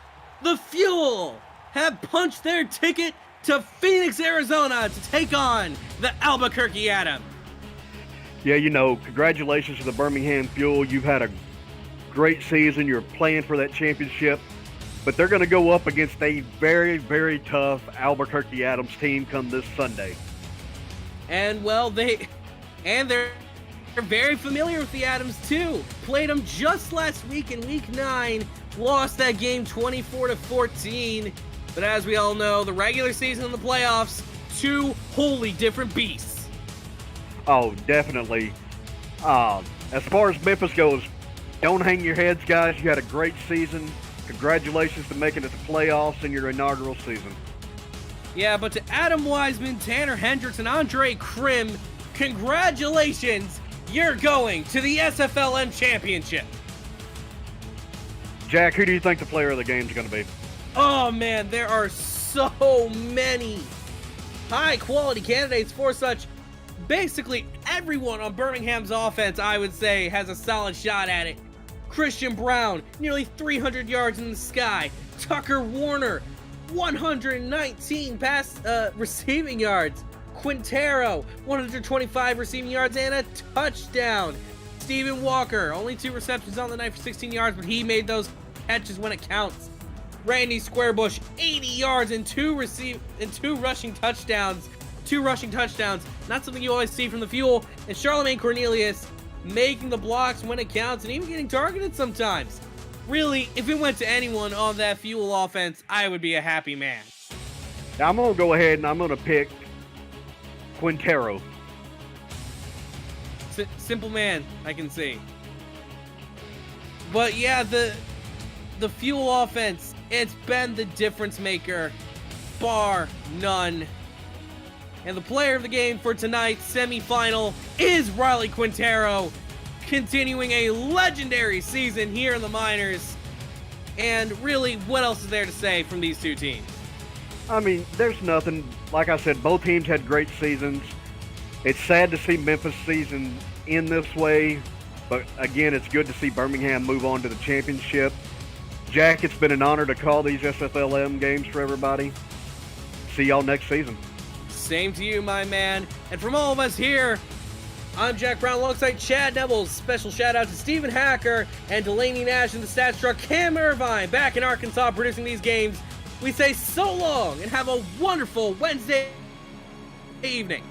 The Fuel have punched their ticket to Phoenix, Arizona to take on the Albuquerque Atom. yeah, you know, congratulations to the Birmingham Fuel. You've had a great season. You're playing for that championship. But they're going to go up against a very, very tough Albuquerque Adams team come this Sunday. And, well, they're very familiar with the Adams, too. Played them just last week in Week 9. Lost that game 24-14. But as we all know, the regular season and the playoffs, two wholly different beasts. Oh, definitely. As far as Memphis goes, don't hang your heads, guys. You had a great season. Congratulations to making it to playoffs in your inaugural season. Yeah, but to Adam Wiseman, Tanner Hendricks, and Andre Krim, congratulations! You're going to the SFLm Championship. Jack, who do you think the player of the game is going to be? Oh man, there are so many high-quality candidates for such. Basically, everyone on Birmingham's offense, I would say, has a solid shot at it. Christian Brown, nearly 300 yards in the sky. Tucker Warner, 119 receiving yards. Quintero, 125 receiving yards and a touchdown. Steven Walker, only 2 receptions on the night for 16 yards, but he made those catches when it counts. Randy Squarebush, 80 yards and 2 rushing touchdowns. 2 rushing touchdowns, not something you always see from the Fuel. And Charlemagne Cornelius, making the blocks when it counts and even getting targeted sometimes. Really, if it went to anyone on that Fuel offense, I would be a happy man. Now, I'm going to go ahead and I'm going to pick Quintero. Simple man, I can see. But yeah, the Fuel offense, it's been the difference maker, bar none. And the player of the game for tonight's semifinal is Riley Quintero, continuing a legendary season here in the minors. And really, what else is there to say from these two teams? I mean, there's nothing. Like I said, both teams had great seasons. It's sad to see Memphis' season end this way, but again, it's good to see Birmingham move on to the championship. Jack, it's been an honor to call these SFLm games for everybody. See y'all next season. Same to you, my man. And from all of us here, I'm Jack Brown alongside Chad Neville. Special shout out to Stephen Hacker and Delaney Nash and the stats truck Cam Irvine back in Arkansas producing these games. We say so long and have a wonderful Wednesday evening.